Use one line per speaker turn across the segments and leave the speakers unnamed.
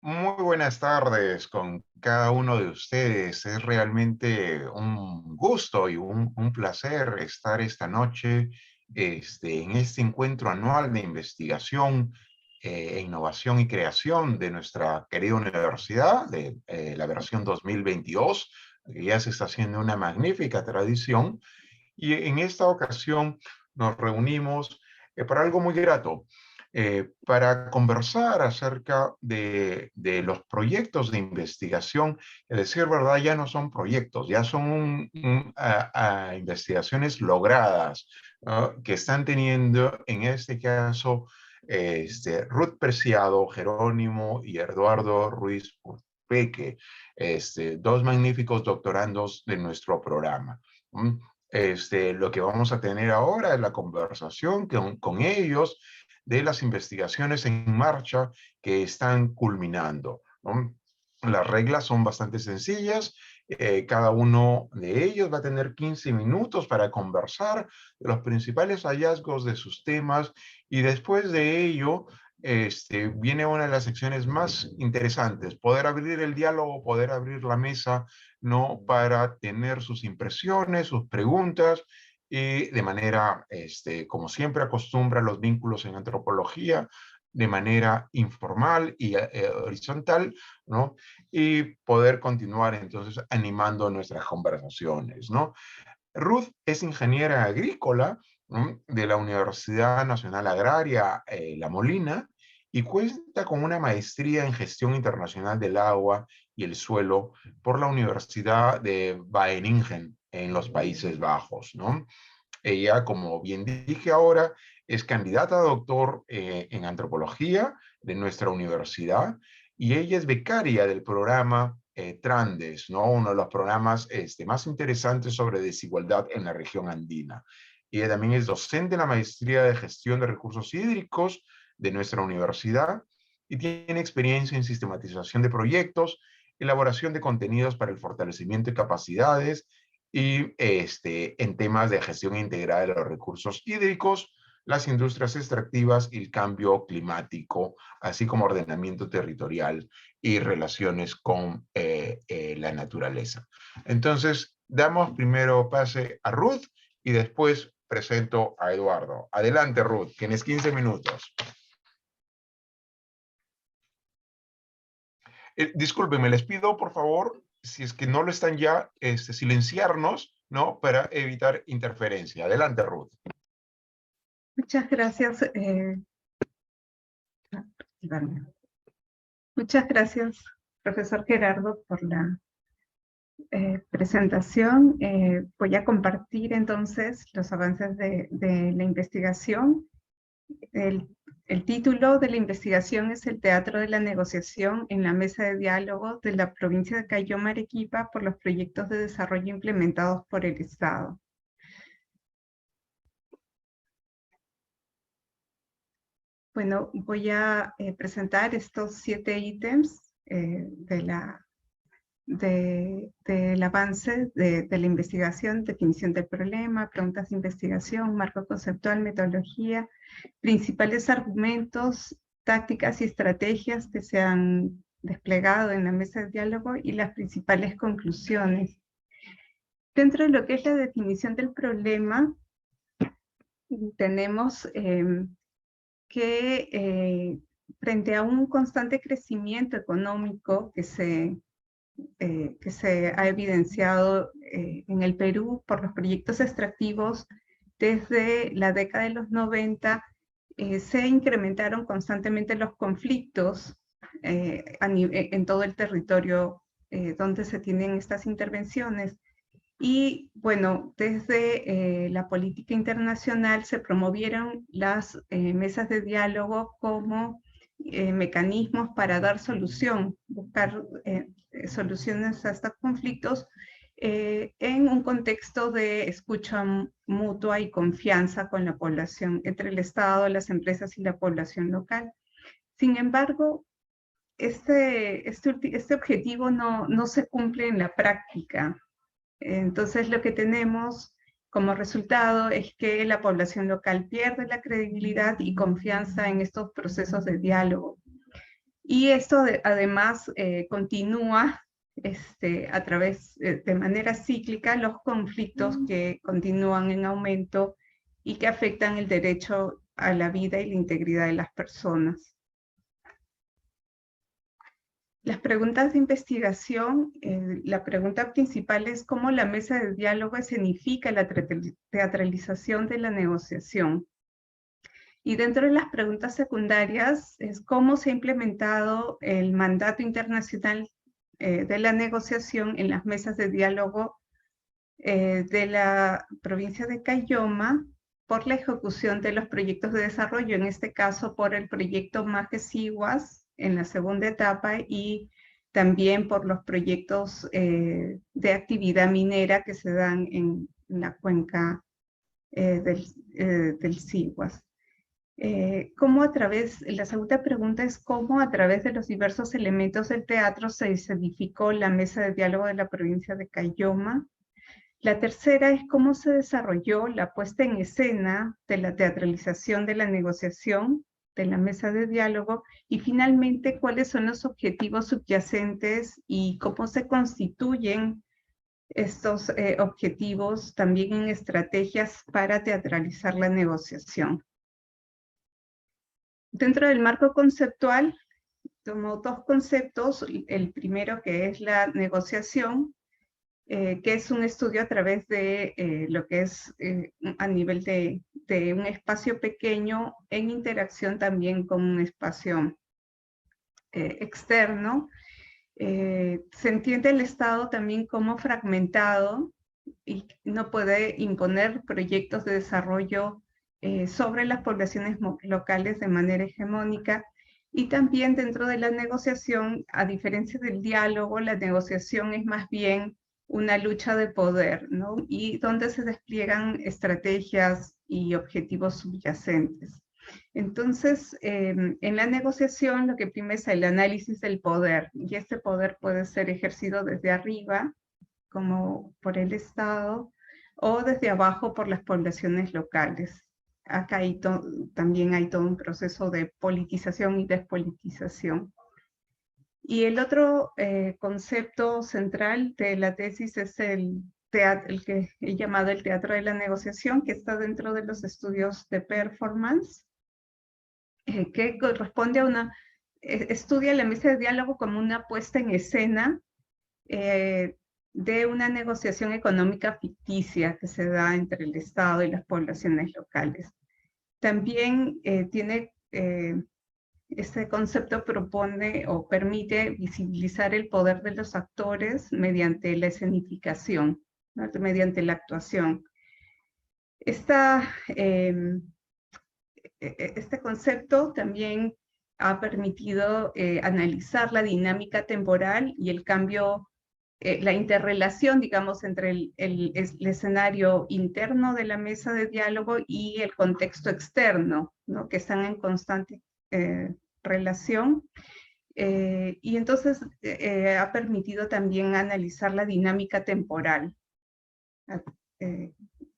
Muy buenas tardes con cada uno de ustedes. Es realmente un gusto y un placer estar esta noche en este encuentro anual de investigación, innovación y creación de nuestra querida universidad, de la versión 2022, que ya se está haciendo una magnífica tradición. Y en esta ocasión nos reunimos para algo muy grato, para conversar acerca de los proyectos de investigación. Es decir, verdad, ya no son proyectos, ya son investigaciones logradas, ¿no? Que están teniendo, en este caso, Ruth Preciado, Jerónimo y Eduardo Ruiz Urpeque, dos magníficos doctorandos de nuestro programa. Lo que vamos a tener ahora es la conversación con ellos de las investigaciones en marcha que están culminando, ¿no? Las reglas son bastante sencillas. Cada uno de ellos va a tener 15 minutos para conversar de los principales hallazgos de sus temas y después de ello viene una de las secciones más interesantes, poder abrir el diálogo, poder abrir la mesa, ¿no? Para tener sus impresiones, sus preguntas, y de manera, como siempre acostumbra los vínculos en antropología, de manera informal y horizontal, ¿no? Y poder continuar entonces animando nuestras conversaciones, ¿no? Ruth es ingeniera agrícola, ¿no? De la Universidad Nacional Agraria La Molina y cuenta con una maestría en gestión internacional del agua y el suelo por la Universidad de Wageningen en los Países Bajos, ¿no? Ella, como bien dije ahora, es candidata a doctor en antropología de nuestra universidad y ella es becaria del programa Trandes, ¿no? Uno de los programas más interesantes sobre desigualdad en la región andina. Ella también es docente en la maestría de gestión de recursos hídricos de nuestra universidad y tiene experiencia en sistematización de proyectos, elaboración de contenidos para el fortalecimiento de capacidades y en temas de gestión integrada de los recursos hídricos, las industrias extractivas y el cambio climático, así como ordenamiento territorial y relaciones con la naturaleza. Entonces, damos primero pase a Ruth y después presento a Eduardo. Adelante, Ruth, tienes 15 minutos. Discúlpenme, les pido, por favor, si es que no lo están ya, silenciarnos, ¿no? Para evitar interferencia. Adelante, Ruth.
Muchas gracias. Muchas gracias, profesor Gerardo, por la presentación. Voy a compartir entonces los avances de la investigación. El título de la investigación es El Teatro de la Negociación en la Mesa de Diálogo de la provincia de Caylloma, Arequipa, por los proyectos de desarrollo implementados por el Estado. Bueno, voy a presentar estos 7 ítems del avance de la investigación: definición del problema, preguntas de investigación, marco conceptual, metodología, principales argumentos, tácticas y estrategias que se han desplegado en la mesa de diálogo y las principales conclusiones. Dentro de lo que es la definición del problema, tenemos que frente a un constante crecimiento económico que se ha evidenciado en el Perú por los proyectos extractivos desde la década de los 90, se incrementaron constantemente los conflictos en todo el territorio donde se tienen estas intervenciones. Y bueno, desde la política internacional se promovieron las mesas de diálogo como mecanismos para dar solución, buscar soluciones a estos conflictos en un contexto de escucha mutua y confianza con la población, entre el Estado, las empresas y la población local. Sin embargo, este objetivo no se cumple en la práctica. Entonces lo que tenemos como resultado es que la población local pierde la credibilidad y confianza en estos procesos de diálogo. Y esto además continúa a través, de manera cíclica, los conflictos que continúan en aumento y que afectan el derecho a la vida y la integridad de las personas. Las preguntas de investigación, la pregunta principal es cómo la mesa de diálogo escenifica la teatralización de la negociación. Y dentro de las preguntas secundarias es cómo se ha implementado el mandato internacional de la negociación en las mesas de diálogo de la provincia de Caylloma por la ejecución de los proyectos de desarrollo, en este caso por el proyecto Majes-Iguas en la segunda etapa y también por los proyectos de actividad minera que se dan en la cuenca del Siguas. La segunda pregunta es cómo a través de los diversos elementos del teatro se escenificó la mesa de diálogo de la provincia de Caylloma. La tercera es cómo se desarrolló la puesta en escena de la teatralización de la negociación de la mesa de diálogo y finalmente cuáles son los objetivos subyacentes y cómo se constituyen estos objetivos también en estrategias para teatralizar la negociación. Dentro del marco conceptual, tomo dos conceptos. El primero, que es la negociación, que es un estudio a través de lo que es a nivel de un espacio pequeño en interacción también con un espacio externo. Se entiende el Estado también como fragmentado y no puede imponer proyectos de desarrollo sobre las poblaciones locales de manera hegemónica. Y también dentro de la negociación, a diferencia del diálogo, la negociación es más bien una lucha de poder, ¿no? Y donde se despliegan estrategias y objetivos subyacentes. Entonces, en la negociación lo que prima es el análisis del poder, y este poder puede ser ejercido desde arriba, como por el Estado, o desde abajo por las poblaciones locales. Acá también hay todo un proceso de politización y despolitización. Y el otro concepto central de la tesis es el que he llamado el teatro de la negociación, que está dentro de los estudios de performance, que corresponde a estudia la mesa de diálogo como una puesta en escena de una negociación económica ficticia que se da entre el Estado y las poblaciones locales. También este concepto propone o permite visibilizar el poder de los actores mediante la escenificación, ¿no? Mediante la actuación. Este concepto también ha permitido analizar la dinámica temporal y el cambio, la interrelación, digamos, entre el escenario interno de la mesa de diálogo y el contexto externo, ¿no? Que están en constante relación. Y entonces ha permitido también analizar la dinámica temporal,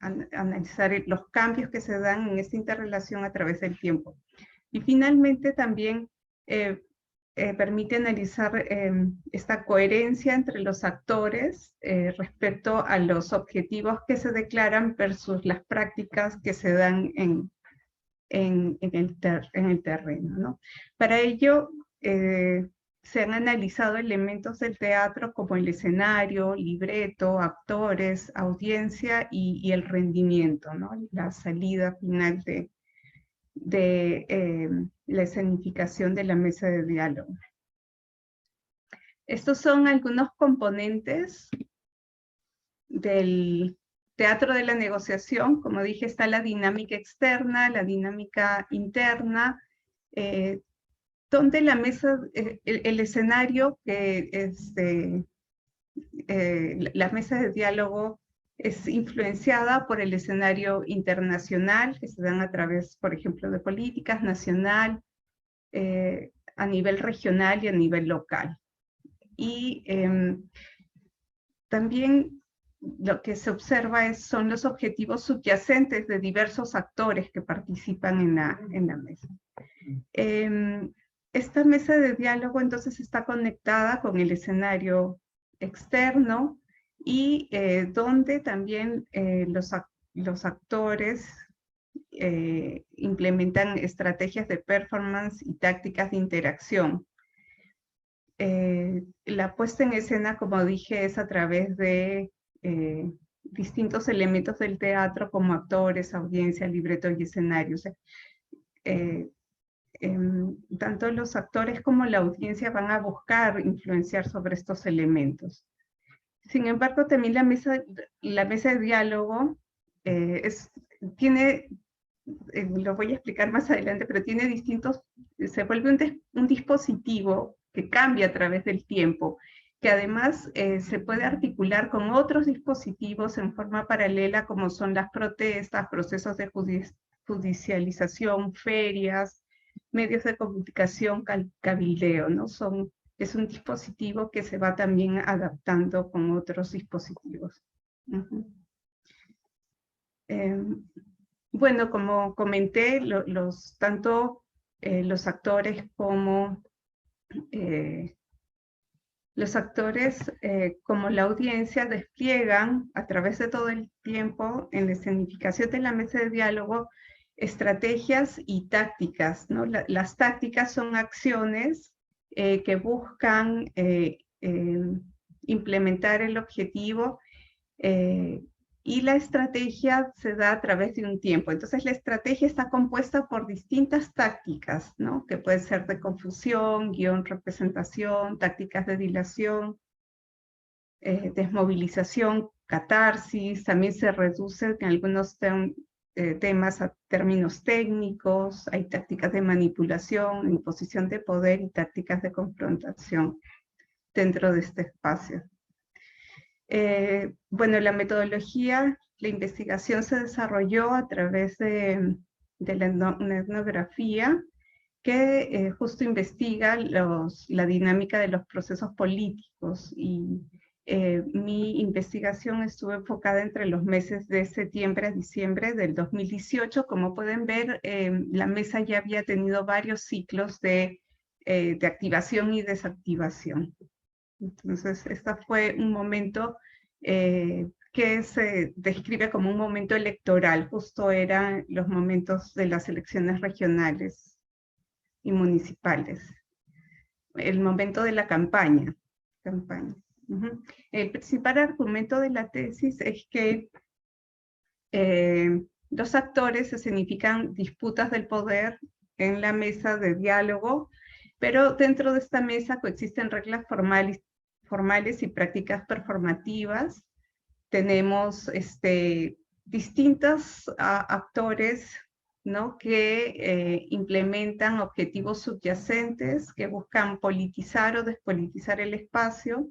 analizar los cambios que se dan en esta interrelación a través del tiempo. Y finalmente también permite analizar esta coherencia entre los actores respecto a los objetivos que se declaran versus las prácticas que se dan en el terreno, ¿no? Para ello, se han analizado elementos del teatro como el escenario, libreto, actores, audiencia y el rendimiento, ¿no? La salida final de la escenificación de la mesa de diálogo. Estos son algunos componentes del teatro de la negociación. Como dije, está la dinámica externa, la dinámica interna, donde la mesa, el escenario, la mesa de diálogo es influenciada por el escenario internacional, que se dan a través, por ejemplo, de políticas nacional, a nivel regional y a nivel local. Y también lo que se observa son los objetivos subyacentes de diversos actores que participan en la mesa. esta mesa de diálogo entonces está conectada con el escenario externo y donde también los actores implementan estrategias de performance y tácticas de interacción. La puesta en escena, como dije, es a través de distintos elementos del teatro como actores, audiencia, libreto y escenarios. Tanto los actores como la audiencia van a buscar influenciar sobre estos elementos. Sin embargo, también la mesa de diálogo tiene, lo voy a explicar más adelante, pero tiene distintos, se vuelve un dispositivo que cambia a través del tiempo, que además se puede articular con otros dispositivos en forma paralela, como son las protestas, procesos de judicialización, ferias, medios de comunicación, cabildeo, ¿no? Es un dispositivo que se va también adaptando con otros dispositivos. Bueno, como comenté, tanto los actores como la audiencia despliegan a través de todo el tiempo en la escenificación de la mesa de diálogo estrategias y tácticas, ¿no? Las tácticas son acciones que buscan implementar el objetivo y la estrategia se da a través de un tiempo. Entonces la estrategia está compuesta por distintas tácticas, ¿no? Que pueden ser de confusión, guión, representación, tácticas de dilación, desmovilización, catarsis. También se reduce en algunos temas a términos técnicos. Hay tácticas de manipulación, imposición de poder y tácticas de confrontación dentro de este espacio. Bueno, la metodología, la investigación se desarrolló a través de una etnografía que justo investiga la dinámica de los procesos políticos, y mi investigación estuvo enfocada entre los meses de septiembre a diciembre del 2018. Como pueden ver, la mesa ya había tenido varios ciclos de activación y desactivación. Entonces, este fue un momento que se describe como un momento electoral. Justo eran los momentos de las elecciones regionales y municipales. El momento de la campaña. El principal argumento de la tesis es que los actores escenifican disputas del poder en la mesa de diálogo, pero dentro de esta mesa coexisten reglas formales y prácticas performativas. Tenemos distintos actores, ¿no? Que implementan objetivos subyacentes que buscan politizar o despolitizar el espacio.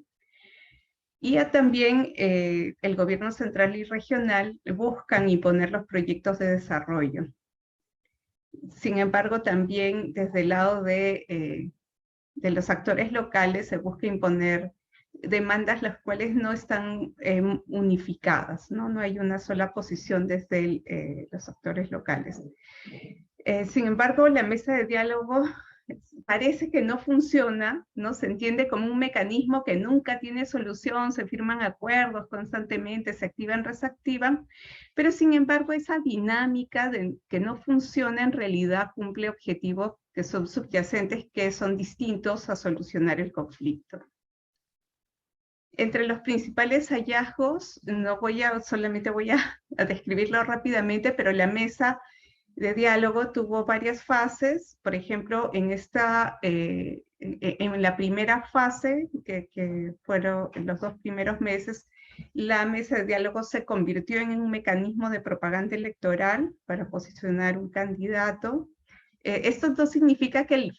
Y también el gobierno central y regional buscan imponer los proyectos de desarrollo. Sin embargo, también desde el lado de los actores locales se busca imponer demandas las cuales no están unificadas, ¿no? No hay una sola posición desde los actores locales. Sin embargo, la mesa de diálogo parece que no funciona, ¿no? Se entiende como un mecanismo que nunca tiene solución, se firman acuerdos constantemente, se activan, resactivan, pero sin embargo esa dinámica de que no funciona en realidad cumple objetivos que son subyacentes, que son distintos a solucionar el conflicto. Entre los principales hallazgos, solamente voy a describirlo rápidamente, pero la mesa de diálogo tuvo varias fases. Por ejemplo, en la primera fase, que fueron los 2 primeros meses, la mesa de diálogo se convirtió en un mecanismo de propaganda electoral para posicionar un candidato. Esto no significa que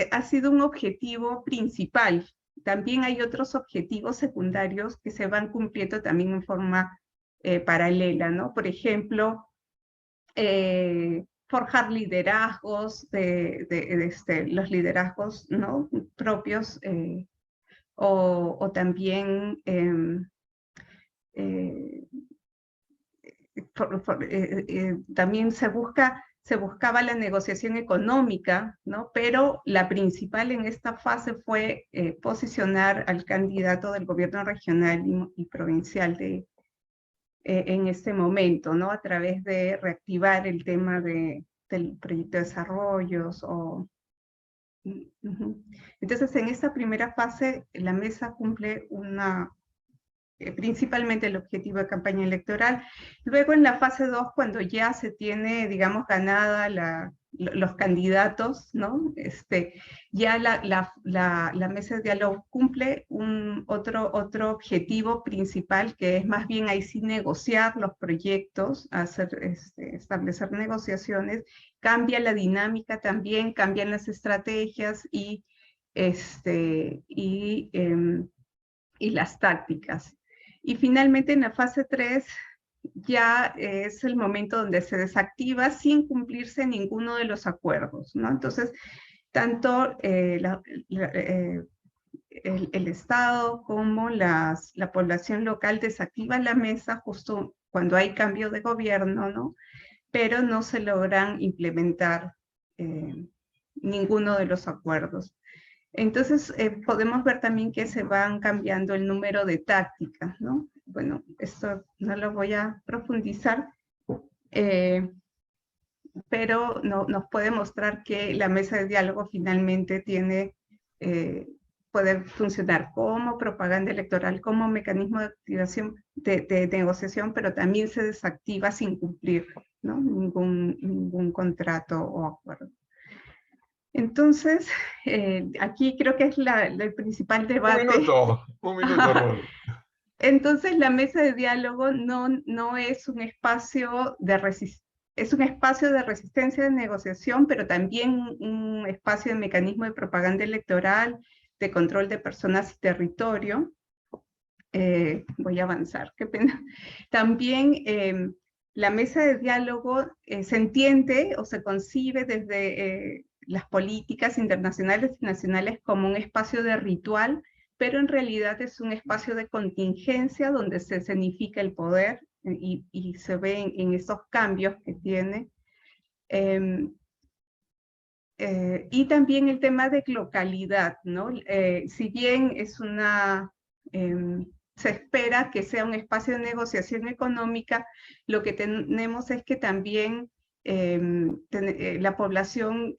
ha sido un objetivo principal. También hay otros objetivos secundarios que se van cumpliendo también en forma paralela, ¿no? Por ejemplo, forjar liderazgos, los liderazgos, ¿no? Propios, o también también se busca se buscaba la negociación económica, ¿no? Pero la principal en esta fase fue posicionar al candidato del gobierno regional y provincial en este momento, ¿no? A través de reactivar el tema del proyecto de desarrollos o... Entonces, en esta primera fase, la mesa cumple principalmente el objetivo de campaña electoral. Luego en la fase 2, cuando ya se tiene, digamos, ganada los candidatos, ¿no? Ya la mesa de diálogo cumple otro objetivo principal, que es más bien ahí sí negociar los proyectos, establecer negociaciones, cambia la dinámica también, cambian las estrategias y las tácticas. Y finalmente en la fase 3 ya es el momento donde se desactiva sin cumplirse ninguno de los acuerdos, ¿no? Entonces, tanto el Estado como la población local desactivan la mesa justo cuando hay cambio de gobierno, ¿no? Pero no se logran implementar ninguno de los acuerdos. Entonces, podemos ver también que se van cambiando el número de tácticas, ¿no? Bueno, esto no lo voy a profundizar, pero nos puede mostrar que la mesa de diálogo finalmente puede funcionar como propaganda electoral, como mecanismo de activación, de negociación, pero también se desactiva sin cumplir, ¿no? ningún contrato o acuerdo. Entonces, aquí creo que es el principal debate.
Un minuto, Ruth.
Entonces, la mesa de diálogo no es un espacio es un espacio de resistencia de negociación, pero también un espacio de mecanismo de propaganda electoral, de control de personas y territorio. Voy a avanzar, qué pena. También la mesa de diálogo se entiende o se concibe desde las políticas internacionales y nacionales como un espacio de ritual, pero en realidad es un espacio de contingencia donde se escenifica el poder y se ve en esos cambios que tiene. Y también el tema de localidad, ¿no? Si bien es se espera que sea un espacio de negociación económica, lo que tenemos es que también la población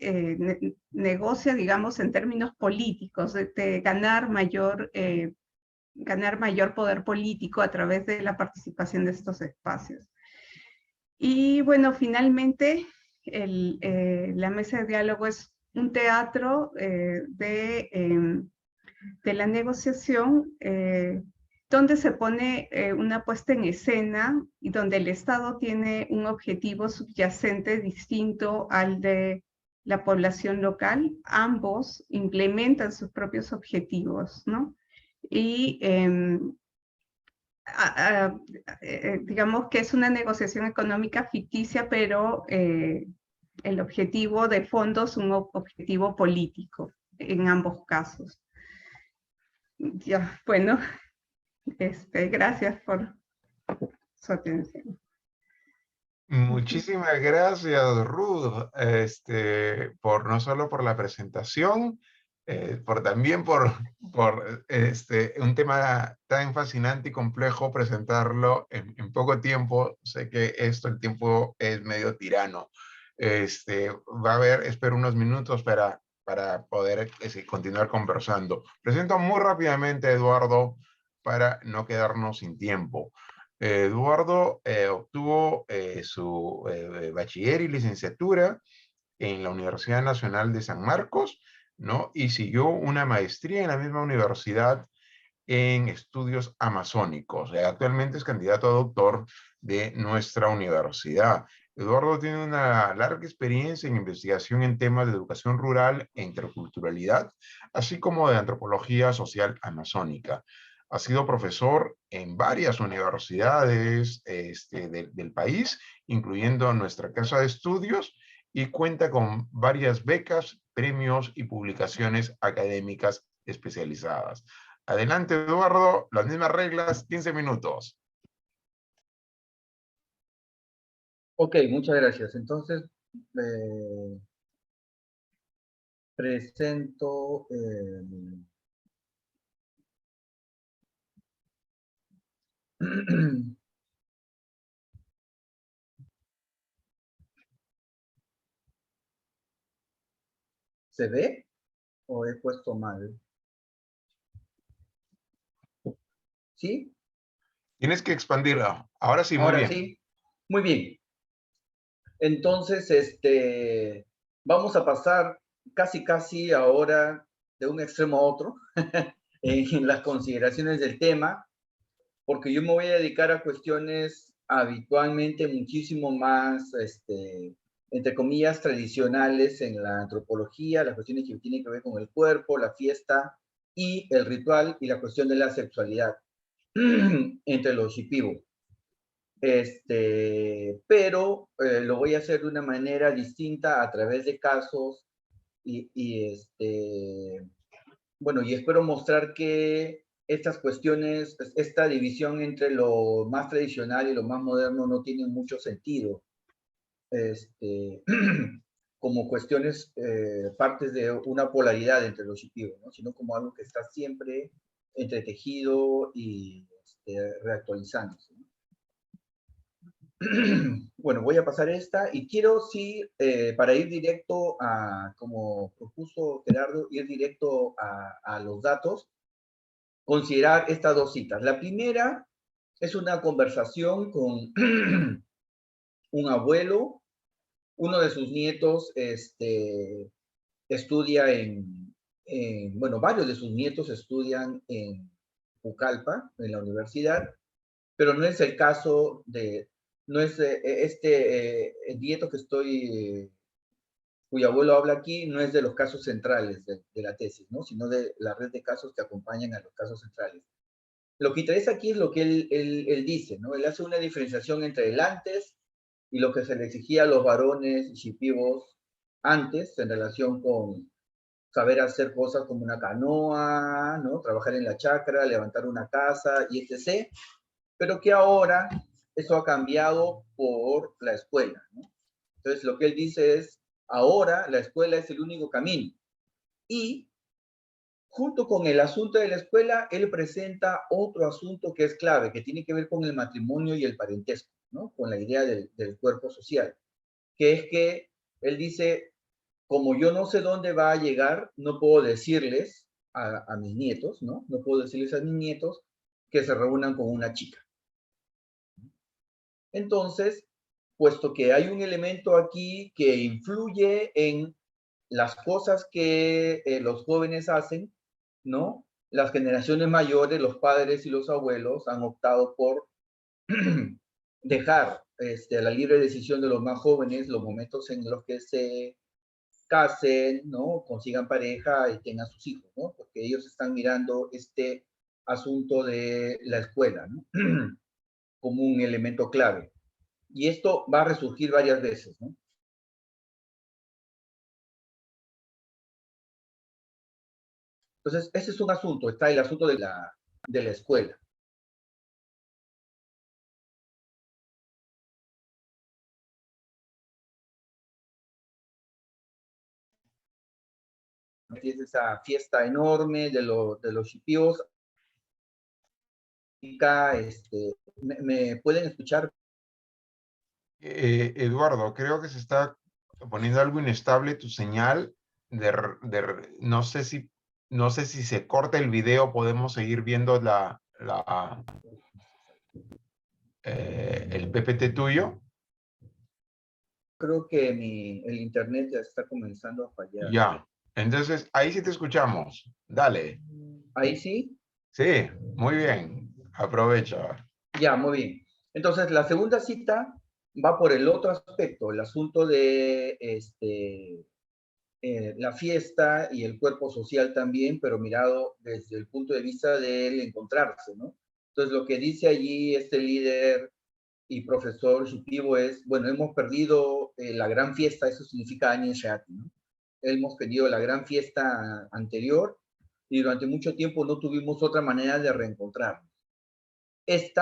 negocia, digamos, en términos políticos, de ganar mayor poder político a través de la participación de estos espacios. Y bueno, finalmente, la mesa de diálogo es un teatro de la negociación donde se pone una puesta en escena y donde el Estado tiene un objetivo subyacente distinto al de la población local. Ambos implementan sus propios objetivos, ¿no? Y digamos que es una negociación económica ficticia, pero el objetivo de fondo es un objetivo político en ambos casos. Ya, bueno, gracias por su atención.
Muchísimas gracias, Ruth, no solo por la presentación, también por un tema tan fascinante y complejo, presentarlo en poco tiempo. Sé que el tiempo es medio tirano. Va a haber, espero, unos minutos para poder continuar conversando. Presento muy rápidamente a Eduardo para no quedarnos sin tiempo. Eduardo obtuvo su bachiller y licenciatura en la Universidad Nacional de San Marcos, ¿no? Y siguió una maestría en la misma universidad en estudios amazónicos. Actualmente es candidato a doctor de nuestra universidad. Eduardo tiene una larga experiencia en investigación en temas de educación rural e interculturalidad, así como de antropología social amazónica. Ha sido profesor en varias universidades del país, incluyendo nuestra casa de estudios, y cuenta con varias becas, premios y publicaciones académicas especializadas. Adelante, Eduardo, las mismas reglas, 15 minutos.
Ok, muchas gracias. Entonces, eh, presento ¿Se ve o he puesto mal? ¿Sí?
Tienes que expandirla. Ahora sí, muy
Ahora
bien.
sí. Muy bien. Entonces, vamos a pasar casi ahora de un extremo a otro en las consideraciones del tema, porque yo me voy a dedicar a cuestiones habitualmente muchísimo más, entre comillas, tradicionales en la antropología, las cuestiones que tienen que ver con el cuerpo, la fiesta y el ritual y la cuestión de la sexualidad entre los shipibos. Pero lo voy a hacer de una manera distinta a través de casos bueno, y espero mostrar que estas cuestiones, esta división entre lo más tradicional y lo más moderno no tiene mucho sentido, como cuestiones, partes de una polaridad entre los shipibos, ¿no? Sino como algo que está siempre entretejido y reactualizándose, ¿no? Bueno, voy a pasar esta y quiero, sí, para ir directo a, como propuso Gerardo, ir directo a los datos, considerar estas dos citas. La primera es una conversación con un abuelo, uno de sus nietos estudia bueno, varios de sus nietos estudian en Pucallpa, en la universidad, pero no es el caso de, no es el nieto que cuyo abuelo habla aquí, no es de los casos centrales de la tesis, ¿no? Sino de la red de casos que acompañan a los casos centrales. Lo que interesa aquí es lo que él dice, ¿no? Él hace una diferenciación entre el antes y lo que se le exigía a los varones shipibos antes en relación con saber hacer cosas como una canoa, ¿no? Trabajar en la chacra, levantar una casa y etc. Pero que ahora eso ha cambiado por la escuela, ¿no? Entonces lo que él dice es, ahora la escuela es el único camino. Y junto con el asunto de la escuela, él presenta otro asunto que es clave, que tiene que ver con el matrimonio y el parentesco, ¿no? Con la idea del cuerpo social, que es que él dice, como yo no sé dónde va a llegar, no puedo decirles a mis nietos, ¿no? No puedo decirles a mis nietos que se reúnan con una chica. Entonces, puesto que hay un elemento aquí que influye en las cosas que los jóvenes hacen, ¿no? Las generaciones mayores, los padres y los abuelos han optado por dejar a la libre decisión de los más jóvenes los momentos en los que se casen, ¿no? Consigan pareja y tengan sus hijos, ¿no? Porque ellos están mirando este asunto de la escuela, ¿no? Como un elemento clave. Y esto va a resurgir varias veces, ¿no? Entonces, ese es un asunto, está el asunto de la escuela. Es esa fiesta enorme de los shipíos. ¿Me pueden escuchar?
Eduardo, creo que se está poniendo algo inestable tu señal. No sé no sé si se corta el video, podemos seguir viendo el PPT tuyo.
Creo que el internet ya está comenzando a fallar.
Ya. Entonces, ahí sí te escuchamos. Dale.
¿Ahí sí?
Sí, muy bien. Aprovecha.
Ya, muy bien. Entonces, la segunda cita va por el otro aspecto, el asunto de la fiesta y el cuerpo social también, pero mirado desde el punto de vista del encontrarse, ¿no? Entonces, lo que dice allí este líder y profesor Shipibo es, bueno, hemos perdido la gran fiesta, eso significa Año Shati, ¿no? Hemos perdido la gran fiesta anterior y durante mucho tiempo no tuvimos otra manera de reencontrarnos. Se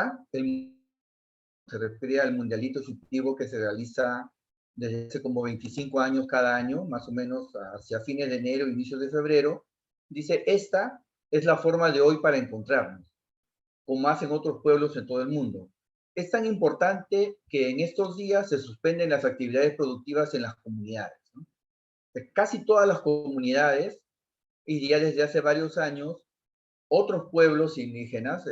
refiere al mundialito Shipibo que se realiza desde hace como 25 años cada año, más o menos hacia fines de enero, inicios de febrero, dice, esta es la forma de hoy para encontrarnos, como hacen otros pueblos en todo el mundo. Es tan importante que en estos días se suspenden las actividades productivas en las comunidades, ¿no? Casi todas las comunidades, y ya desde hace varios años, otros pueblos indígenas,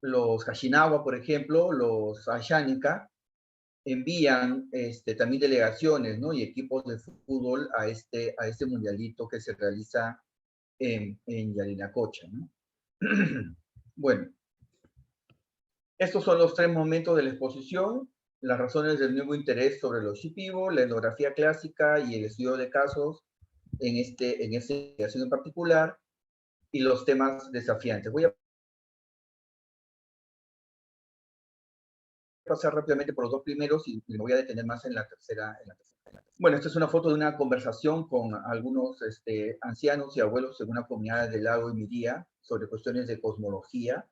los Kashinawa, por ejemplo, los Ashánica, envían también delegaciones, ¿no? Y equipos de fútbol a este mundialito que se realiza en Yarinacocha, ¿no? Bueno, estos son los 3 momentos de la exposición: las razones del nuevo interés sobre los Shipibo, la etnografía clásica y el estudio de casos en esta investigación en particular, y los temas desafiantes. Voy a pasar rápidamente por los 2 primeros y me voy a detener más en la tercera. Bueno, esta es una foto de una conversación con algunos ancianos y abuelos en una comunidad del lago Emiria sobre cuestiones de cosmología,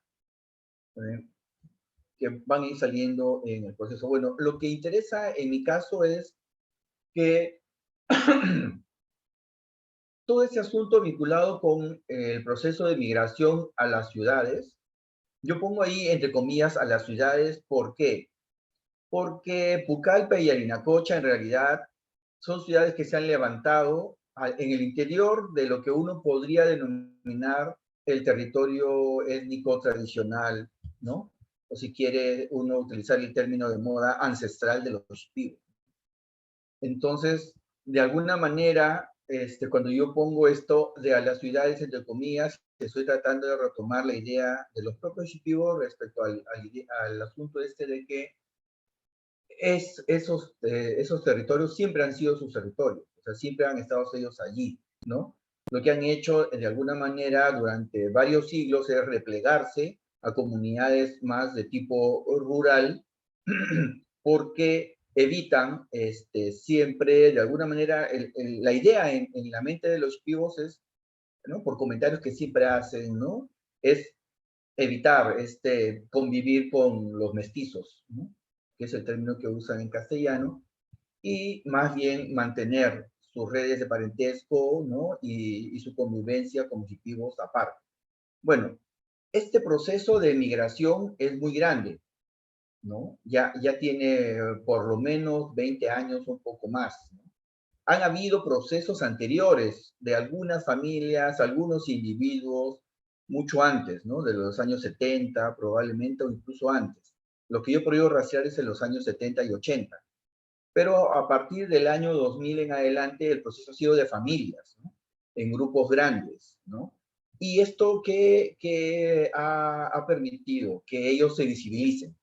que van a ir saliendo en el proceso. Bueno, lo que interesa en mi caso es que todo ese asunto vinculado con el proceso de migración a las ciudades, yo pongo ahí entre comillas a las ciudades, ¿por qué? Porque Pucallpa y Yarinacocha en realidad son ciudades que se han levantado en el interior de lo que uno podría denominar el territorio étnico tradicional, ¿no? O si quiere uno utilizar el término de moda, ancestral de los Shipibo. Entonces, de alguna manera, cuando yo pongo esto de a las ciudades, entre comillas, estoy tratando de retomar la idea de los propios Shipibo respecto al asunto de que esos territorios siempre han sido sus territorios, o sea, siempre han estado ellos allí, ¿no? Lo que han hecho, de alguna manera, durante varios siglos es replegarse a comunidades más de tipo rural, porque evitan siempre, de alguna manera, la idea en la mente de los pibos es, ¿no? Por comentarios que siempre hacen, ¿no? Es evitar convivir con los mestizos, ¿no? Que es el término que usan en castellano, y más bien mantener sus redes de parentesco, ¿no? Y su convivencia como shipibos aparte. Bueno, este proceso de migración es muy grande, ¿no? Ya tiene por lo menos 20 años, un poco más, ¿no? Han habido procesos anteriores de algunas familias, algunos individuos, mucho antes, ¿no? De los años 70, probablemente, o incluso antes. Lo que yo he podido rastrear es en los años 70 y 80. Pero a partir del año 2000 en adelante, el proceso ha sido de familias, ¿no? En grupos grandes, ¿no? Y esto que ha permitido que ellos se visibilicen.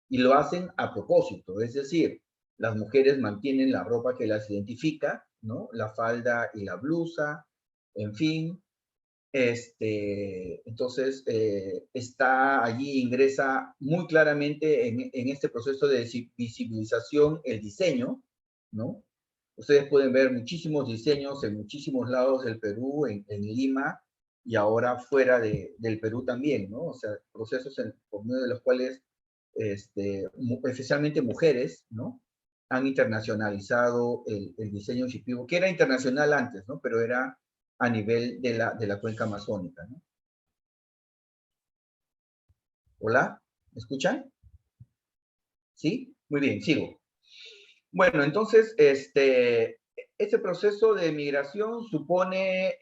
Y lo hacen a propósito, es decir, las mujeres mantienen la ropa que las identifica, ¿no? La falda y la blusa, en fin. Entonces, está allí, ingresa muy claramente en este proceso de visibilización el diseño, ¿no? Ustedes pueden ver muchísimos diseños en muchísimos lados del Perú, en Lima, y ahora fuera del Perú también, ¿no? O sea, procesos por medio de los cuales especialmente mujeres, ¿no? Han internacionalizado el diseño shipibo, que era internacional antes, ¿no? Pero era a nivel de la cuenca amazónica, ¿no? ¿Hola? ¿Me escuchan? ¿Sí? Muy bien, sigo. Bueno, entonces, este proceso de migración supone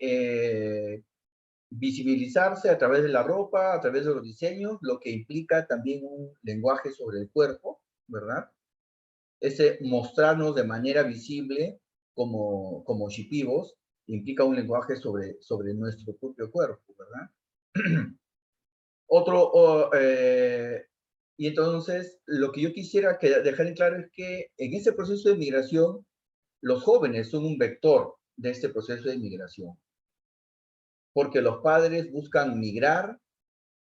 visibilizarse a través de la ropa, a través de los diseños, lo que implica también un lenguaje sobre el cuerpo, ¿verdad? Ese mostrarnos de manera visible como shipibos implica un lenguaje sobre nuestro propio cuerpo, ¿verdad? Y entonces, lo que yo quisiera dejar en claro es que en este proceso de migración, los jóvenes son un vector de este proceso de migración, porque los padres buscan migrar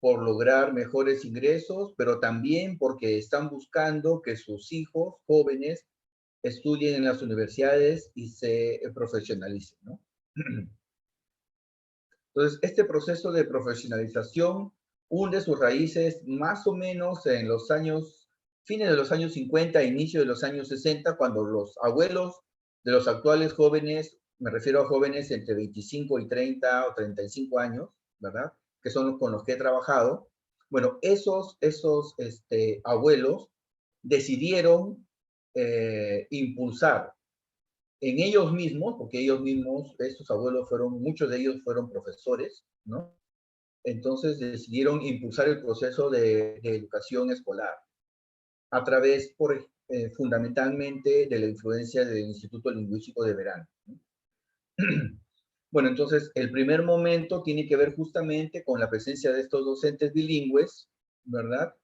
por lograr mejores ingresos, pero también porque están buscando que sus hijos jóvenes estudien en las universidades y se profesionalicen, ¿no? Entonces, este proceso de profesionalización hunde sus raíces más o menos en los años, fines de los años 50, inicio de los años 60, cuando los abuelos de los actuales jóvenes, me refiero a jóvenes entre 25 y 30 o 35 años, ¿verdad? Que son los con los que he trabajado. Bueno, esos abuelos decidieron impulsar en ellos mismos, porque ellos mismos, estos abuelos fueron, muchos de ellos fueron profesores, ¿no? Entonces decidieron impulsar el proceso de educación escolar a través, fundamentalmente, de la influencia del Instituto Lingüístico de Verano, ¿no? Bueno, entonces, el primer momento tiene que ver justamente con la presencia de estos docentes bilingües, ¿verdad?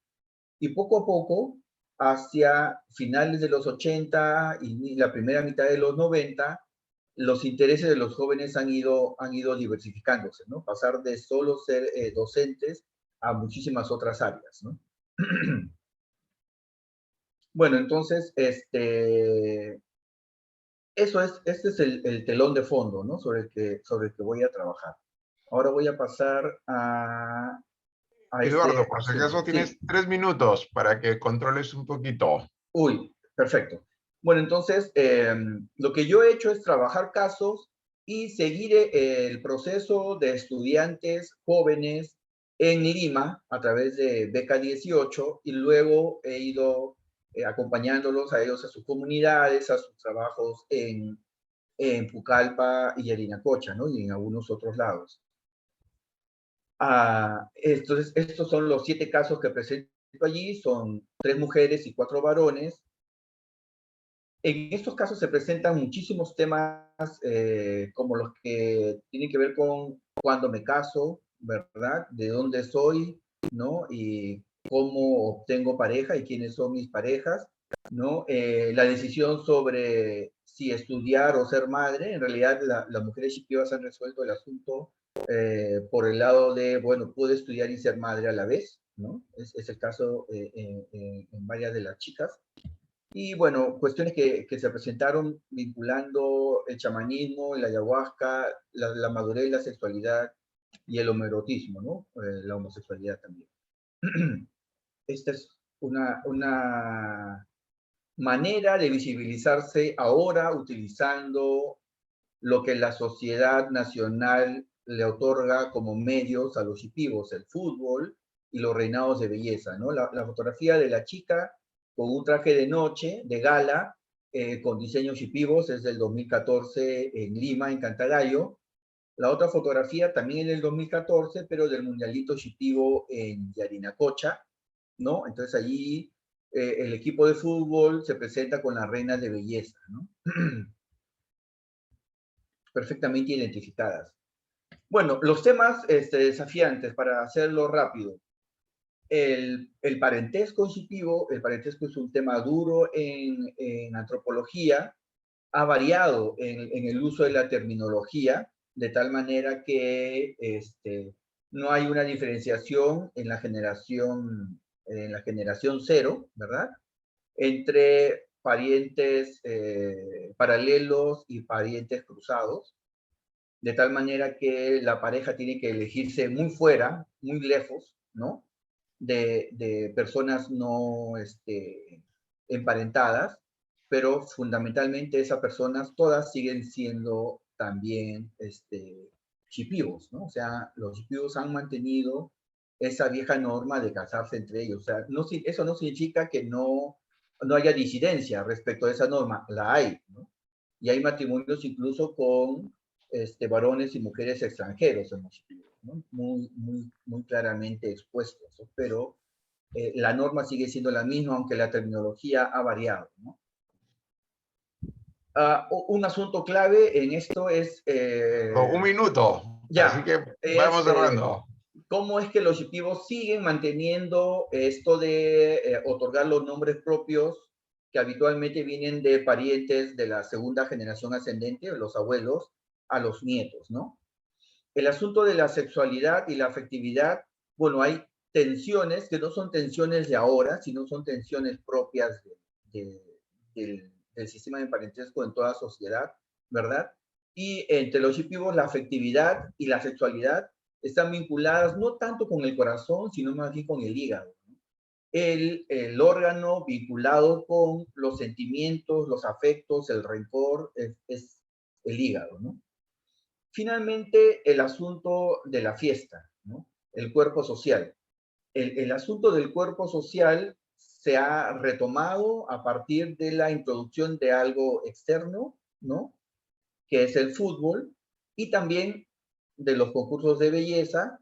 Y poco a poco, hacia finales de los 80 y la primera mitad de los 90, los intereses de los jóvenes han ido diversificándose, ¿no? Pasar de solo ser docentes a muchísimas otras áreas, ¿no? Bueno, entonces, este es el telón de fondo, ¿no? Sobre el que voy a trabajar. Ahora voy a pasar a
Eduardo,
este
por si
asunto.
acaso tienes
Sí.
3 minutos para que controles un poquito.
Uy, perfecto. Bueno, entonces, lo que yo he hecho es trabajar casos y seguir el proceso de estudiantes jóvenes en Lima a través de Beca 18 y luego he ido acompañándolos a ellos, a sus comunidades, a sus trabajos en Pucallpa y Yarinacocha, ¿no? Y en algunos otros lados. Entonces, estos son los 7 casos que presento allí, son 3 mujeres y 4 varones. En estos casos se presentan muchísimos temas como los que tienen que ver con cuándo me caso, ¿verdad? De dónde soy, ¿no? Y cómo obtengo pareja y quiénes son mis parejas, ¿no? La decisión sobre si estudiar o ser madre. En realidad, las mujeres shipios han resuelto el asunto por el lado de, bueno, puedo estudiar y ser madre a la vez, ¿no? Es el caso en varias de las chicas. Y bueno, cuestiones que se presentaron vinculando el chamanismo, la ayahuasca, la madurez, la sexualidad y el homoerotismo, ¿no? La homosexualidad también. Esta es una manera de visibilizarse ahora utilizando lo que la sociedad nacional le otorga como medios a los shipibos, el fútbol y los reinados de belleza, ¿no? La fotografía de la chica con un traje de noche, de gala, con diseños shipibos, es del 2014 en Lima, en Cantagallo. La otra fotografía también en el 2014, pero del Mundialito Shipibo en Yarinacocha, ¿no? Entonces allí el equipo de fútbol se presenta con las reinas de belleza, ¿no? Perfectamente identificadas. Bueno, los temas desafiantes, para hacerlo rápido. El parentesco shipibo, el parentesco es un tema duro en antropología, ha variado en el uso de la terminología, de tal manera que no hay una diferenciación en la generación cero, ¿verdad? Entre parientes paralelos y parientes cruzados, de tal manera que la pareja tiene que elegirse muy fuera, muy lejos, ¿no? De personas no emparentadas, pero fundamentalmente esas personas todas siguen siendo también shipibos, ¿no? O sea, los shipibos han mantenido esa vieja norma de casarse entre ellos. O sea, no, eso no significa que no haya disidencia respecto a esa norma, la hay, ¿no? Y hay matrimonios incluso con varones y mujeres extranjeros en los shipibos, ¿no? Muy claramente expuestos, ¿no? Pero la norma sigue siendo la misma, aunque la terminología ha variado, ¿no? Un asunto clave en esto es...
1 minuto, así
ya,
que vamos
es
cerrando.
cómo es que los shipibos siguen manteniendo esto de otorgar los nombres propios que habitualmente vienen de parientes de la segunda generación ascendente, los abuelos, a los nietos, ¿no? El asunto de la sexualidad y la afectividad, bueno, hay tensiones que no son tensiones de ahora, sino son tensiones propias del sistema de parentesco en toda sociedad, ¿verdad? Y entre los shipibos la afectividad y la sexualidad están vinculadas no tanto con el corazón, sino más bien con el hígado. El órgano vinculado con los sentimientos, los afectos, el rencor, es el hígado, ¿no? Finalmente, el asunto de la fiesta, ¿no? El cuerpo social. El asunto del cuerpo social se ha retomado a partir de la introducción de algo externo, ¿no? Que es el fútbol, y también de los concursos de belleza,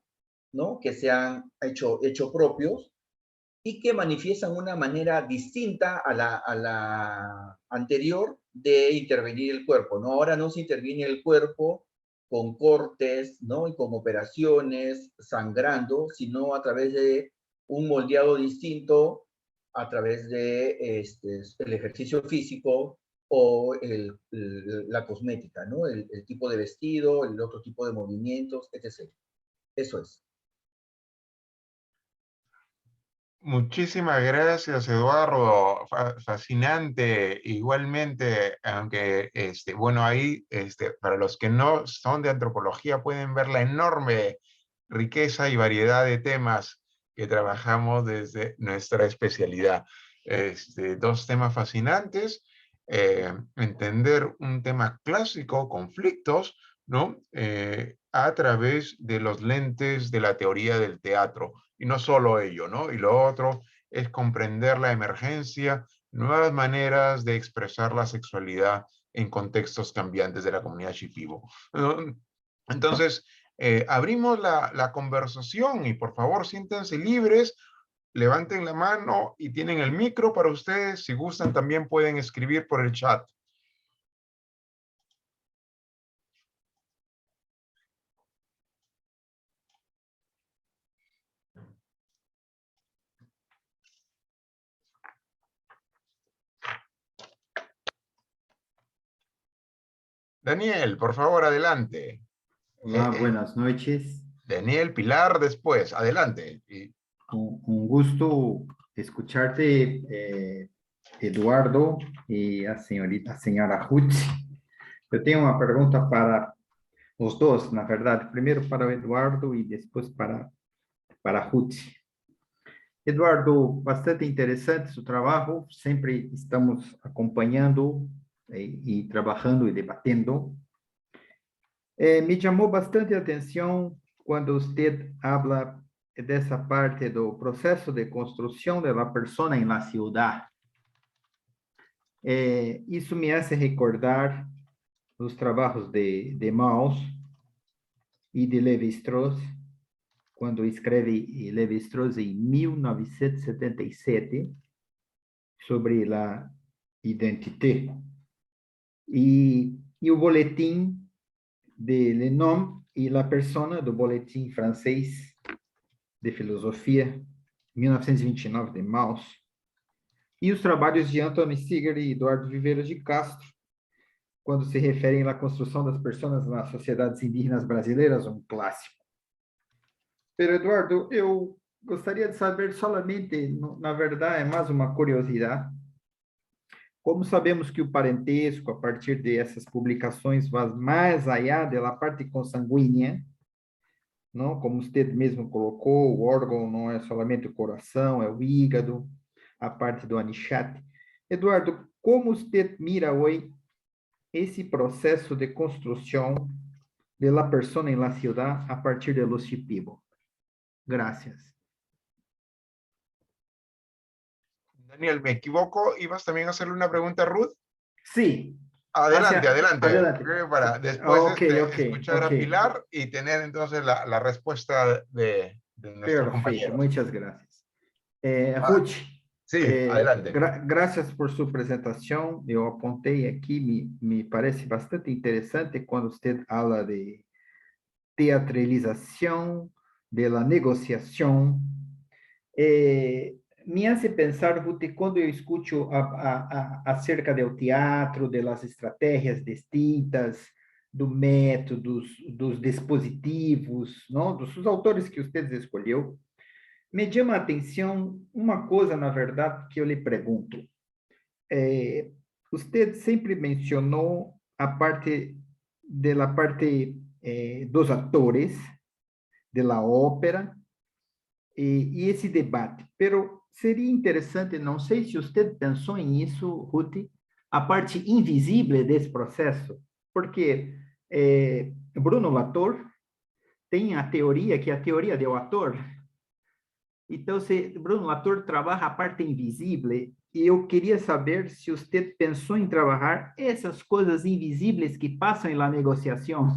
¿no? Que se han hecho propios y que manifiestan una manera distinta a la anterior de intervenir el cuerpo, ¿no? Ahora no se interviene el cuerpo con cortes, ¿no? Y con operaciones, sangrando, sino a través de un moldeado distinto, a través de el ejercicio físico o la cosmética, ¿no? El tipo de vestido, el otro tipo de movimientos, etc. Eso es.
Muchísimas gracias, Eduardo. Fascinante. Igualmente, aunque, bueno, ahí, para los que no son de antropología, pueden ver la enorme riqueza y variedad de temas que trabajamos desde nuestra especialidad. Dos temas fascinantes. Entender un tema clásico, conflictos, ¿no? A través de los lentes de la teoría del teatro. Y no solo ello, ¿no? Y lo otro es comprender la emergencia, nuevas maneras de expresar la sexualidad en contextos cambiantes de la comunidad Shipibo. Entonces, abrimos la conversación y por favor siéntense libres, levanten la mano y tienen el micro para ustedes. Si gustan, también pueden escribir por el chat. Daniel, por favor, adelante.
Hola, buenas noches.
Daniel, Pilar, después. Adelante.
Un gusto escucharte, Eduardo, y a señora Hutz. Yo tengo una pregunta para los dos, na verdade. Primeiro para o Eduardo e depois para Hutz. Eduardo, bastante interessante seu trabalho. Sempre estamos acompanhando e trabalhando e debatendo. Me chamou bastante a atenção quando você habla dessa parte do processo de construção da persona em la ciudad. Isso me hace recordar os trabalhos de Mauss e de Lévi-Strauss, quando escreve Lévi-Strauss em 1977 sobre a identité. E o boletim de Le Nom e la persona do boletim francês de filosofia, 1929, de Mauss, e os trabalhos de Anthony Seeger e Eduardo Viveiros de Castro, quando se referem à construção das pessoas nas sociedades indígenas brasileiras, um clássico. Pero, Eduardo, eu gostaria de saber solamente, na verdade, é mais uma curiosidade, como sabemos que o parentesco, a partir dessas publicações, vai mais allá da parte consanguínea, não? Como você mesmo colocou, o órgão não é somente o coração, é o hígado, a parte do anichat. Eduardo, como você mira hoje esse processo de construção de la persona en la ciudad a partir de los Shipibo? Gracias.
Daniel, ¿me equivoco? ¿Ibas también a hacerle una pregunta a Ruth?
Sí.
Adelante, adelante.
Adelante.
Para después
Okay,
escuchar a Pilar y tener entonces la respuesta de nuestros compañeros.
Muchas gracias. Ruth,
sí, adelante.
Gracias por su presentación. Eu apontei aqui, me parece bastante interessante quando você fala de teatralização, de la negociação. Me hace pensar, Ruth, quando eu escuto acerca do teatro, das estratégias distintas, do métodos, dos dispositivos, não? Dos autores que você escolheu, me chama a atenção uma coisa, na verdade, que eu lhe pergunto. Você sempre mencionou a parte dos atores, de la ópera e esse debate. Pero seria interessante, não sei se você pensou nisso, Ruth, a parte invisível desse processo, porque Bruno Latour tem a teoria, que é a teoria do ator. Então, Bruno Latour trabalha a parte invisível, e eu queria saber se você pensou em trabalhar essas coisas invisíveis que passam na negociação.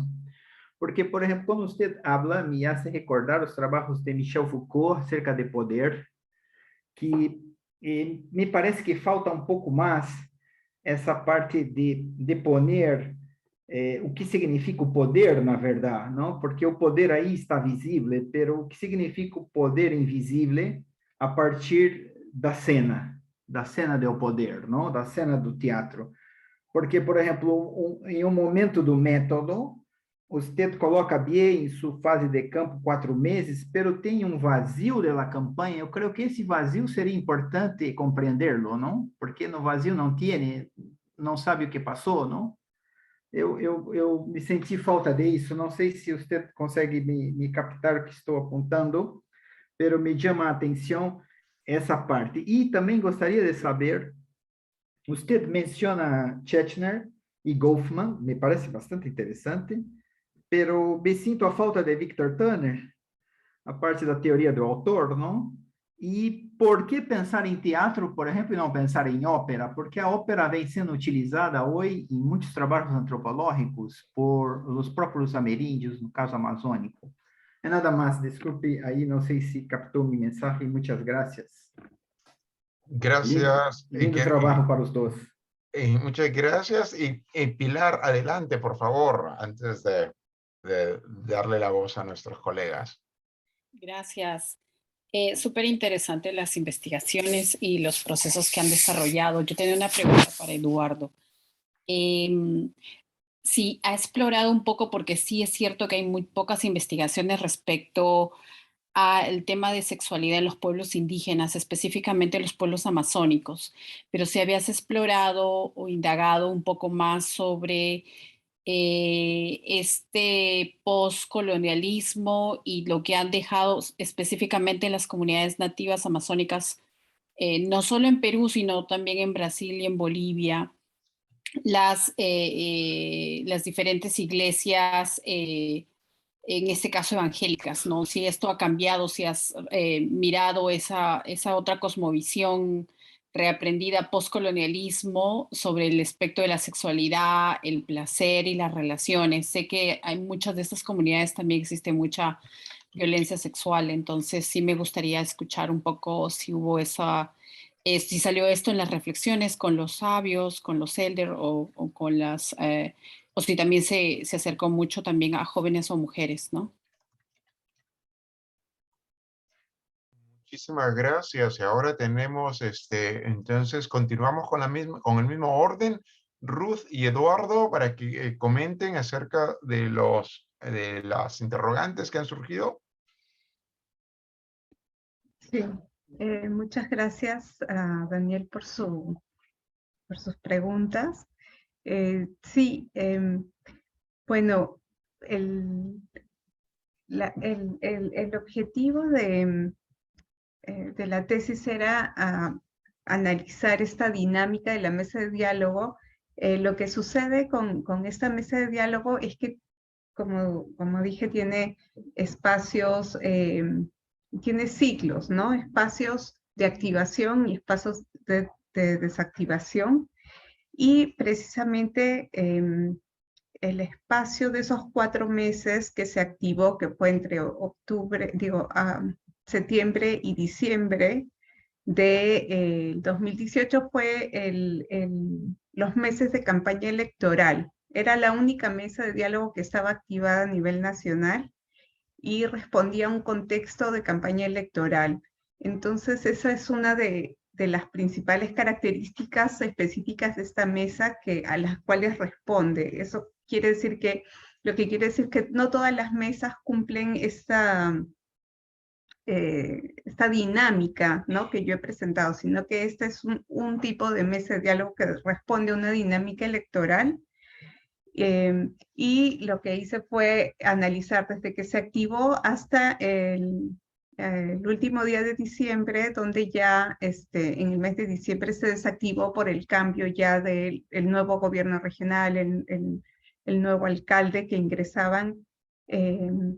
Porque, por exemplo, quando você habla, me hace recordar os trabalhos de Michel Foucault acerca de poder, que me parece que falta um pouco mais essa parte de poner o que significa o poder, na verdade, não? Porque o poder aí está visível, mas o que significa o poder invisível a partir da cena do poder, não? Da cena do teatro. Porque, por exemplo, em um momento do método, você coloca bem em sua fase de campo 4 meses, pero tem um vazio da campanha. Eu creio que esse vazio seria importante compreendê-lo, não? Porque no vazio não sabe o que passou, não? Eu me senti falta disso. Não sei se você consegue me captar o que estou apontando, pero me chama a atenção essa parte. E também gostaria de saber, você menciona Tchechner e Goffman, me parece bastante interessante, pero me sinto a falta de Victor Turner, a parte da teoria do autor, não? E por que pensar em teatro, por exemplo, e não pensar em ópera? Porque a ópera vem sendo utilizada hoje em muitos trabalhos antropológicos por os próprios ameríndios, no caso amazônico. É nada mais, desculpe aí, não sei se captou minha mensagem, muitas graças.
Gracias.
Lindo trabalho para os dois.
Muchas gracias. Y Pilar, adelante, por favor, antes de darle la voz a nuestros colegas.
Gracias. Súper interesante las investigaciones y los procesos que han desarrollado. Yo tenía una pregunta para Eduardo. Sí, ha explorado un poco, porque sí es cierto que hay muy pocas investigaciones respecto al tema de sexualidad en los pueblos indígenas, específicamente los pueblos amazónicos, pero si habías explorado o indagado un poco más sobre este postcolonialismo y lo que han dejado específicamente en las comunidades nativas amazónicas, no solo en Perú, sino también en Brasil y en Bolivia, las diferentes iglesias, en este caso evangélicas, ¿no? Si esto ha cambiado, si has mirado esa otra cosmovisión reaprendida postcolonialismo sobre el aspecto de la sexualidad, el placer y las relaciones. Sé que hay muchas de estas comunidades también existe mucha violencia sexual, entonces sí me gustaría escuchar un poco si hubo si salió esto en las reflexiones con los sabios, con los elders o con las, o si también se acercó mucho también a jóvenes o mujeres, ¿no?
Muchísimas gracias. Y ahora tenemos, entonces continuamos con el mismo orden, Ruth y Eduardo, para que comenten acerca de las interrogantes que han surgido.
Sí, muchas gracias a Daniel por sus preguntas. Sí, bueno, el objetivo de la tesis era analizar esta dinámica de la mesa de diálogo. Lo que sucede con esta mesa de diálogo es que, como dije, tiene espacios, tiene ciclos, ¿no? Espacios de activación y espacios de desactivación. Y precisamente el espacio de esos 4 meses que se activó, que fue entre septiembre y diciembre de 2018, fue los meses de campaña electoral. Era la única mesa de diálogo que estaba activada a nivel nacional y respondía a un contexto de campaña electoral. Entonces esa es una de las principales características específicas de esta mesa a las cuales responde. Eso quiere decir que, lo que quiere decir que no todas las mesas cumplen esta dinámica, ¿no?, que yo he presentado, sino que este es un tipo de mesa de diálogo que responde a una dinámica electoral Y lo que hice fue analizar desde que se activó hasta el último día de diciembre, donde ya en el mes de diciembre se desactivó por el cambio ya del nuevo gobierno regional, el nuevo alcalde que ingresaban. Ese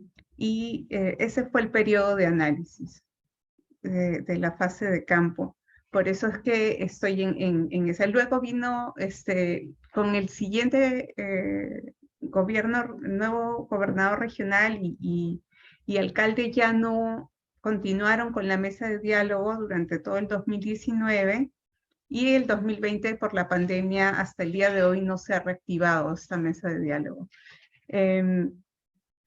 fue el periodo de análisis de la fase de campo. Por eso es que estoy en esa. Luego vino con el siguiente nuevo gobernador regional y alcalde ya no continuaron con la mesa de diálogo durante todo el 2019 y el 2020 por la pandemia hasta el día de hoy no se ha reactivado esta mesa de diálogo. Esa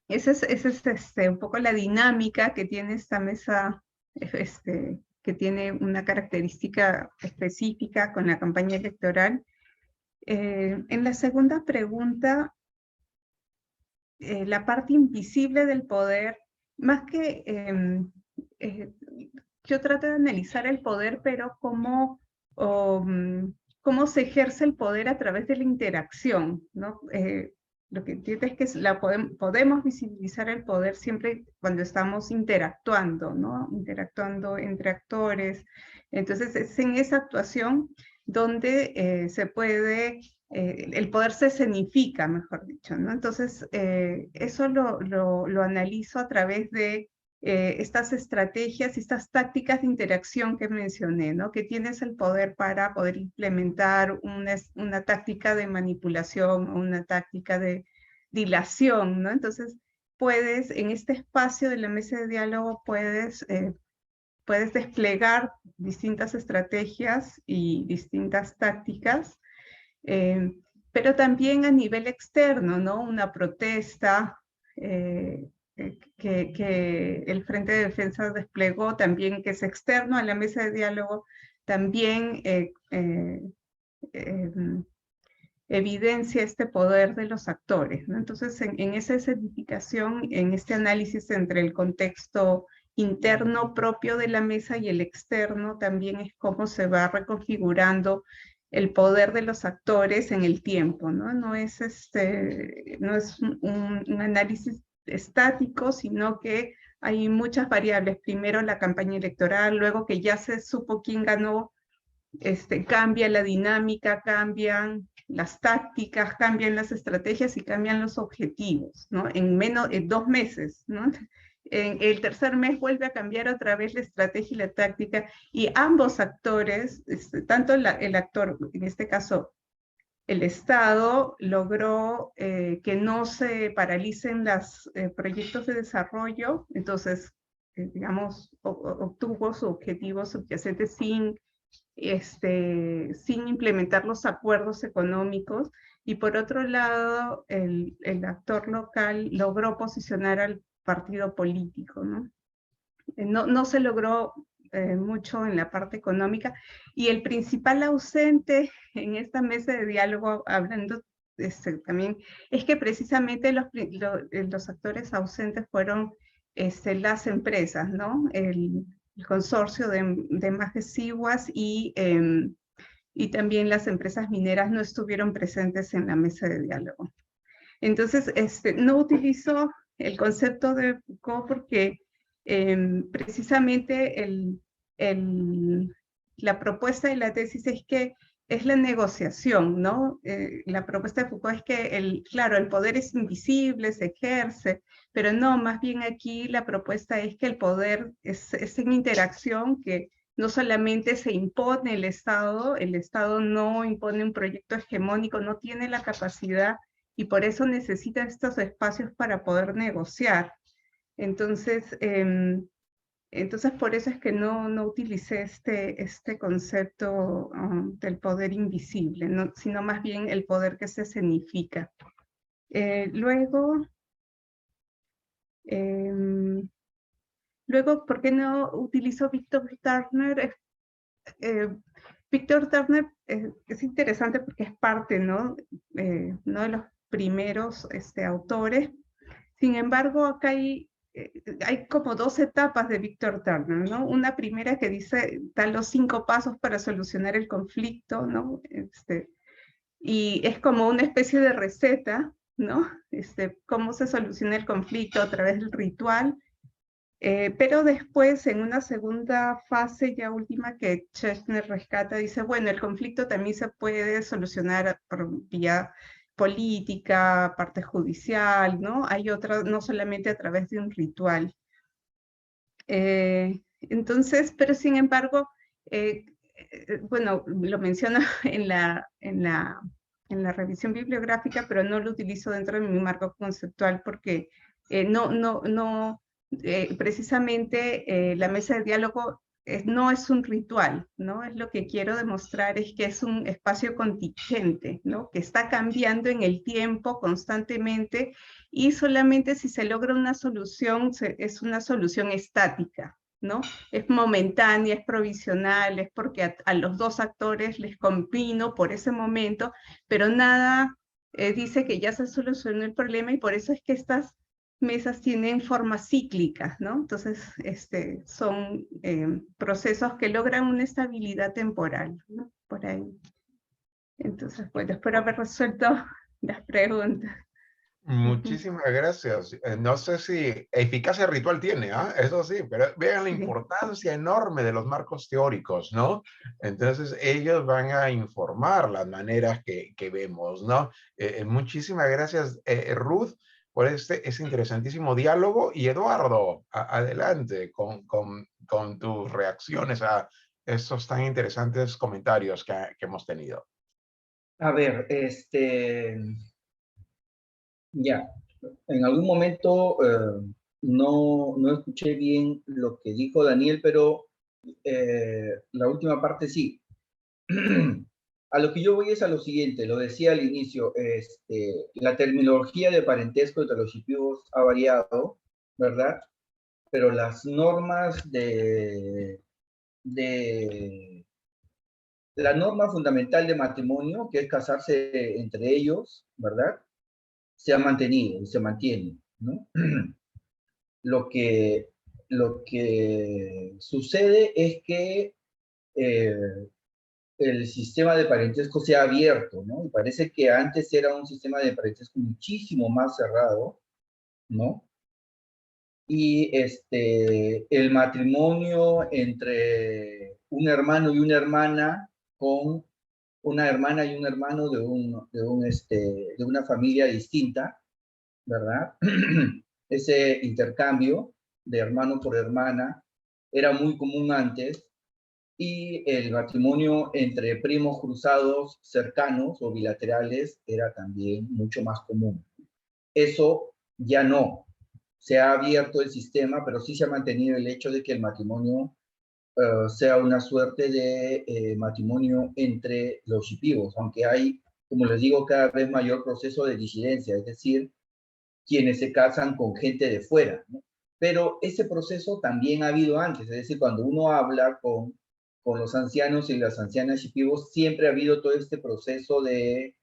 es un poco la dinámica que tiene esta mesa, que tiene una característica específica con la campaña electoral. En la segunda pregunta, la parte invisible del poder, más que yo trato de analizar el poder, pero cómo cómo se ejerce el poder a través de la interacción, ¿no? Lo que entiendo es que podemos visibilizar el poder siempre cuando estamos interactuando, ¿no? Interactuando entre actores. Entonces es en esa actuación donde se puede, el poder se escenifica, mejor dicho, ¿no? Entonces eso lo analizo a través de estas estrategias, estas tácticas de interacción que mencioné, ¿no? Que tienes el poder para poder implementar una táctica de manipulación o una táctica de dilación, ¿no? Entonces, puedes, en este espacio de la mesa de diálogo, puedes desplegar distintas estrategias y distintas tácticas, pero también a nivel externo, ¿no? Una protesta, que el Frente de Defensa desplegó también, que es externo a la mesa de diálogo, también evidencia este poder de los actores, ¿no? Entonces, en esa escenificación, en este análisis entre el contexto interno propio de la mesa y el externo, también es cómo se va reconfigurando el poder de los actores en el tiempo, ¿no? No es un análisis estático, sino que hay muchas variables. Primero la campaña electoral, luego que ya se supo quién ganó, cambia la dinámica, cambian las tácticas, cambian las estrategias y cambian los objetivos, ¿no? En 2 meses, ¿no? En el tercer mes vuelve a cambiar otra vez la estrategia y la táctica, y ambos actores, tanto el actor, en este caso el Estado, logró que no se paralicen los proyectos de desarrollo, entonces, digamos, obtuvo su objetivo subyacente sin implementar los acuerdos económicos, y por otro lado, el actor local logró posicionar al partido político, ¿no? No se logró mucho en la parte económica, y el principal ausente en esta mesa de diálogo, hablando también, es que precisamente los actores ausentes fueron las empresas, ¿no? El consorcio de Majesiguas y también las empresas mineras no estuvieron presentes en la mesa de diálogo. Entonces, no utilizo el concepto de Foucault porque precisamente la propuesta de la tesis es que es la negociación, ¿no? La propuesta de Foucault es que, claro, el poder es invisible, se ejerce, pero no, más bien aquí la propuesta es que el poder es en interacción, que no solamente se impone el Estado no impone un proyecto hegemónico, no tiene la capacidad, y por eso necesita estos espacios para poder negociar. Entonces, por eso es que no utilicé este concepto del poder invisible, sino más bien el poder que se escenifica. Luego, ¿por qué no utilizo Victor Turner? Victor Turner es interesante porque es parte, ¿no? Uno de los primeros autores. Sin embargo, acá hay como 2 etapas de Victor Turner, ¿no? Una primera que dice, dan los 5 pasos para solucionar el conflicto, ¿no? y es como una especie de receta, ¿no? Cómo se soluciona el conflicto a través del ritual. Pero después, en una segunda fase ya última que Chesner rescata, dice, bueno, el conflicto también se puede solucionar por vía política, parte judicial, ¿no? Hay otra, no solamente a través de un ritual. Entonces, pero sin embargo, bueno, lo menciono en la revisión bibliográfica, pero no lo utilizo dentro de mi marco conceptual porque precisamente la mesa de diálogo no es un ritual, ¿no? Es lo que quiero demostrar es que es un espacio contingente, ¿no? Que está cambiando en el tiempo constantemente y solamente si se logra una solución, es una solución estática, ¿no? Es momentánea, es provisional, es porque a los dos actores les convino por ese momento, pero nada dice que ya se solucionó el problema y por eso es que estas mesas tienen forma cíclica, ¿no? Entonces, son procesos que logran una estabilidad temporal, ¿no? Por ahí. Entonces, bueno, espero haber resuelto las preguntas.
Muchísimas gracias. No sé si eficacia ritual tiene, ¿ah? Eso sí, pero vean la
Sí.
importancia enorme de los marcos teóricos, ¿no? Entonces ellos van a informar las maneras que vemos, ¿no? Muchísimas gracias, Ruth, por ese interesantísimo diálogo. Y Eduardo, adelante con tus reacciones a estos tan interesantes comentarios que hemos tenido.
A ver, ya, en algún momento no escuché bien lo que dijo Daniel, pero la última parte sí. A lo que yo voy es a lo siguiente, lo decía al inicio, la terminología de parentesco entre los shipios ha variado, ¿verdad? Pero las normas la norma fundamental de matrimonio, que es casarse entre ellos, ¿verdad? Se ha mantenido y se mantiene, ¿no? Lo que, lo que sucede es que el sistema de parentesco se ha abierto, ¿no? Y parece que antes era un sistema de parentesco muchísimo más cerrado, ¿no? Y el matrimonio entre un hermano y una hermana con una hermana y un hermano de una familia distinta, ¿verdad? Ese intercambio de hermano por hermana era muy común antes, y el matrimonio entre primos cruzados cercanos o bilaterales era también mucho más común. Eso ya no. Se ha abierto el sistema, pero sí se ha mantenido el hecho de que el matrimonio sea una suerte de matrimonio entre los shipibos, aunque hay, como les digo, cada vez mayor proceso de disidencia, es decir, quienes se casan con gente de fuera, ¿no? Pero ese proceso también ha habido antes, es decir, cuando uno habla con los ancianos y las ancianas shipibos, siempre ha habido todo este proceso de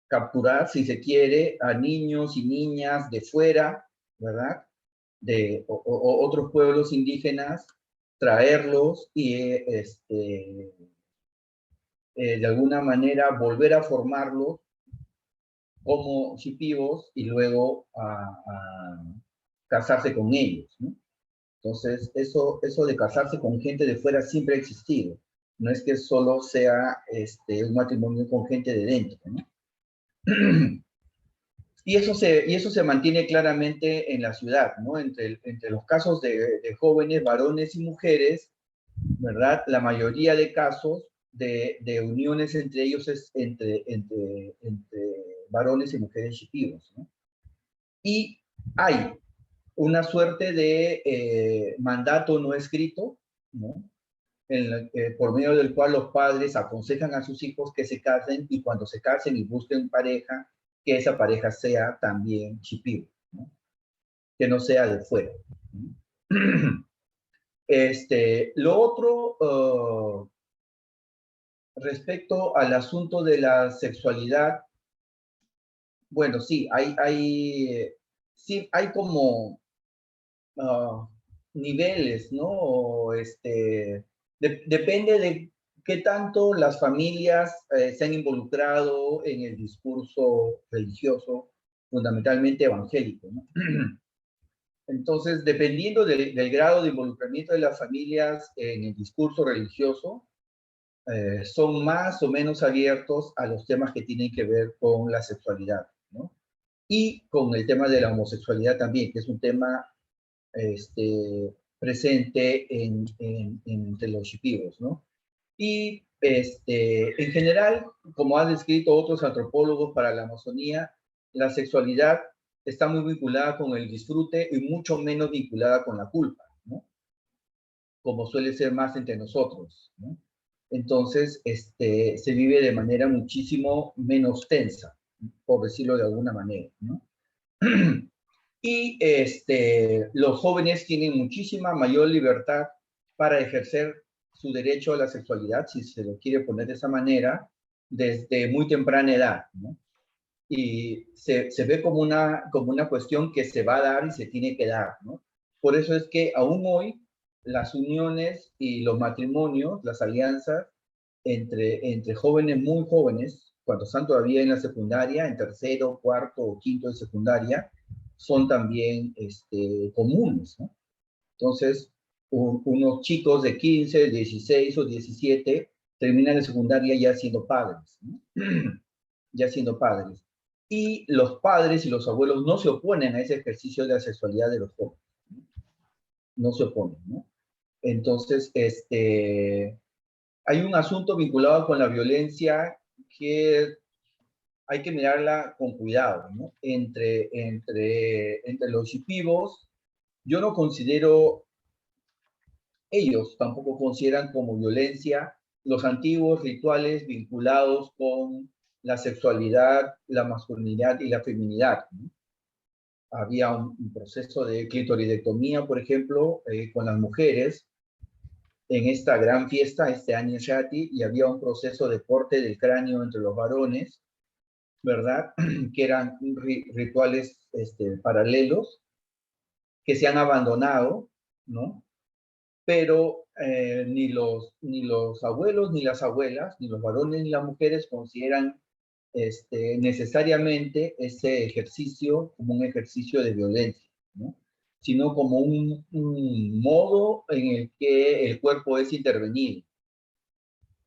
capturar, si se quiere, a niños y niñas de fuera, ¿verdad? De otros pueblos indígenas, traerlos y de alguna manera volver a formarlos como shipibos y luego a casarse con ellos, ¿no? Entonces, eso de casarse con gente de fuera siempre ha existido. No es que solo sea un matrimonio con gente de dentro, ¿no? Y eso se mantiene claramente en la ciudad, ¿no? Entre los casos de jóvenes, varones y mujeres, ¿verdad? La mayoría de casos de uniones entre ellos es entre varones y mujeres shipibos, ¿no? Y hay una suerte de mandato no escrito, ¿no? Por medio del cual los padres aconsejan a sus hijos que se casen, y cuando se casen y busquen pareja, que esa pareja sea también shipibo, ¿no? Que no sea de fuera, ¿no? Lo otro, respecto al asunto de la sexualidad, bueno, sí, hay como niveles, ¿no? Depende de ¿Qué tanto las familias se han involucrado en el discurso religioso, fundamentalmente evangélico, ¿no? Entonces, dependiendo del grado de involucramiento de las familias en el discurso religioso, son más o menos abiertos a los temas que tienen que ver con la sexualidad, ¿no? Y con el tema de la homosexualidad también, que es un tema presente entre los shipibos, ¿no? Y en general, como han descrito otros antropólogos para la Amazonía, la sexualidad está muy vinculada con el disfrute y mucho menos vinculada con la culpa, ¿no? Como suele ser más entre nosotros, ¿no? Entonces, se vive de manera muchísimo menos tensa, por decirlo de alguna manera, ¿no? Y los jóvenes tienen muchísima mayor libertad para ejercer su derecho a la sexualidad, si se lo quiere poner de esa manera, desde muy temprana edad, ¿no? Y se ve como una cuestión que se va a dar y se tiene que dar, ¿no? Por eso es que aún hoy las uniones y los matrimonios, las alianzas entre jóvenes muy jóvenes, cuando están todavía en la secundaria, en tercero, cuarto o quinto de secundaria, son también comunes, ¿no? Entonces, unos chicos de 15, 16 o 17 terminan la secundaria ya siendo padres, ¿no? Ya siendo padres. Y los padres y los abuelos no se oponen a ese ejercicio de la sexualidad de los jóvenes, ¿no? No se oponen, ¿no? Entonces, hay un asunto vinculado con la violencia que hay que mirarla con cuidado, ¿no? Entre los shipibos, yo no considero, ellos tampoco consideran como violencia los antiguos rituales vinculados con la sexualidad, la masculinidad y la feminidad, ¿no? Había un proceso de clitoridectomía, por ejemplo, con las mujeres en esta gran fiesta, este año Shati, y había un proceso de corte del cráneo entre los varones, ¿verdad? Que eran rituales paralelos que se han abandonado, ¿no? Pero ni los abuelos, ni las abuelas, ni los varones, ni las mujeres consideran necesariamente ese ejercicio como un ejercicio de violencia, ¿no? Sino como un modo en el que el cuerpo es intervenido,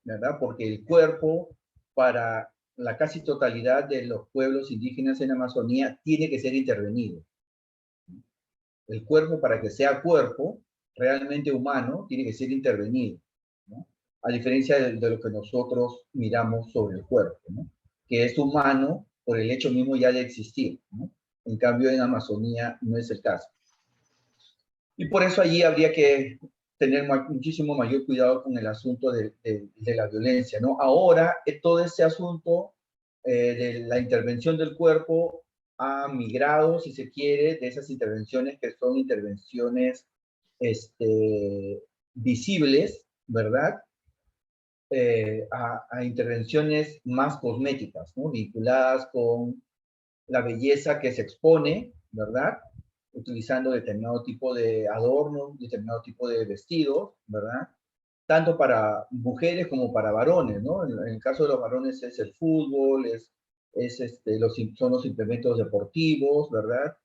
¿verdad? Porque el cuerpo, para la casi totalidad de los pueblos indígenas en Amazonía, tiene que ser intervenido. El cuerpo, para que sea cuerpo realmente humano, tiene que ser intervenido, ¿no? A diferencia de lo que nosotros miramos sobre el cuerpo, ¿no? Que es humano por el hecho mismo ya de existir, ¿no? En cambio, en Amazonía no es el caso. Y por eso allí habría que tener muchísimo mayor cuidado con el asunto de la violencia, ¿no? Ahora, todo este asunto de la intervención del cuerpo ha migrado, si se quiere, de esas intervenciones que son intervenciones visibles, ¿verdad? A intervenciones más cosméticas, ¿no? Vinculadas con la belleza que se expone, ¿verdad? Utilizando determinado tipo de adornos, determinado tipo de vestidos, ¿verdad? Tanto para mujeres como para varones, ¿no? En el caso de los varones es el fútbol, son los implementos deportivos, ¿verdad?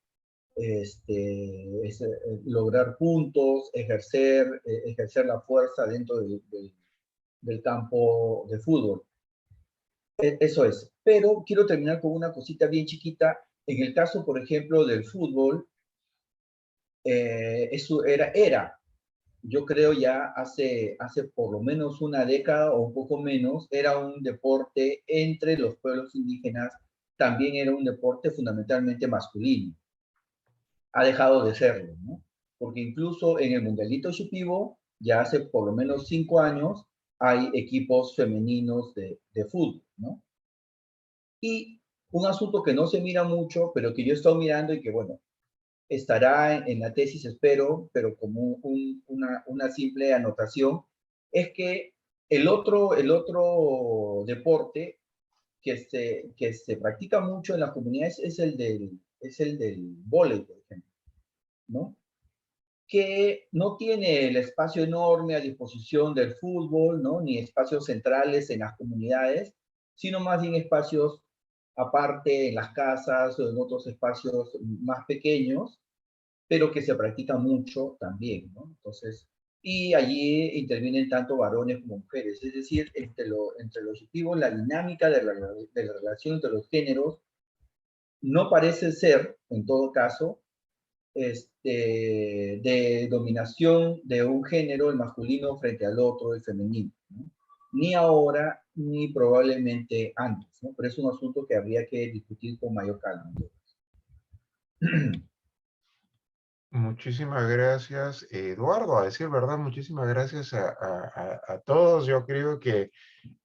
Lograr puntos, ejercer la fuerza dentro del campo de fútbol. Eso es. Pero quiero terminar con una cosita bien chiquita. En el caso, por ejemplo, del fútbol, eso yo creo ya hace por lo menos una década o un poco menos, era un deporte entre los pueblos indígenas, también era un deporte fundamentalmente masculino. Ha dejado de serlo, ¿no? Porque incluso en el Mundialito Shipibo, ya hace por lo menos 5 años, hay equipos femeninos de fútbol, ¿no? Y un asunto que no se mira mucho, pero que yo he estado mirando y que, bueno, estará en la tesis, espero, pero como una simple anotación, es que el otro deporte que se practica mucho en las comunidades es el del vóley, por ejemplo, ¿no? que no tiene el espacio enorme a disposición del fútbol, ¿no? Ni espacios centrales en las comunidades, sino más bien espacios aparte en las casas o en otros espacios más pequeños, pero que se practica mucho también, ¿no? Entonces, y allí intervienen tanto varones como mujeres, es decir, entre los objetivos, la dinámica de la relación entre los géneros no parece ser, en todo caso, de dominación de un género, el masculino frente al otro, el femenino, ¿no? Ni ahora, ni probablemente antes, ¿no? Pero es un asunto que habría que discutir con mayor calma.
Muchísimas gracias, Eduardo. A decir verdad, muchísimas gracias a todos. Yo creo que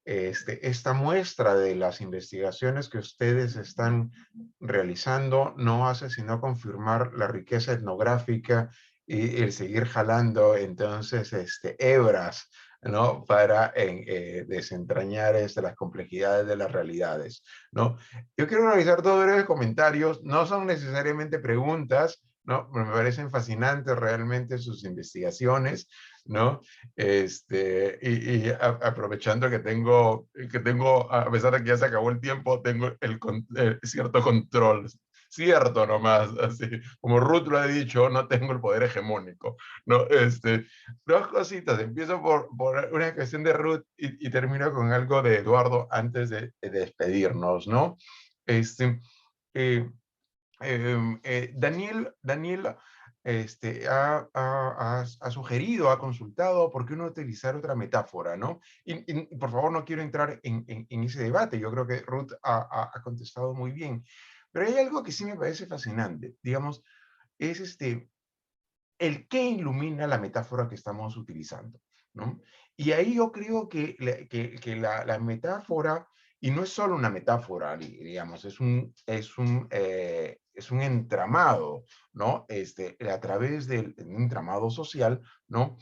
esta muestra de las investigaciones que ustedes están realizando no hace sino confirmar la riqueza etnográfica y el seguir jalando entonces hebras, ¿no? Para desentrañar las complejidades de las realidades, ¿no? Yo quiero realizar dos breves comentarios, no son necesariamente preguntas, ¿no? Pero me parecen fascinantes realmente sus investigaciones, ¿no? Aprovechando que tengo, a pesar de que ya se acabó el tiempo, tengo cierto control, cierto nomás, así, como Ruth lo ha dicho, no tengo el poder hegemónico, ¿no? Dos cositas, empiezo por una cuestión de Ruth y termino con algo de Eduardo antes de despedirnos, ¿no? Este, eh, Daniel ha sugerido, ha consultado por qué no utilizar otra metáfora, ¿no? Y por favor, no quiero entrar en ese debate. Yo creo que Ruth ha contestado muy bien. Pero hay algo que sí me parece fascinante, digamos, es el qué ilumina la metáfora que estamos utilizando, ¿no? Y ahí yo creo que la metáfora, y no es solo una metáfora, digamos, es un entramado, ¿no? A través de un entramado social, ¿no?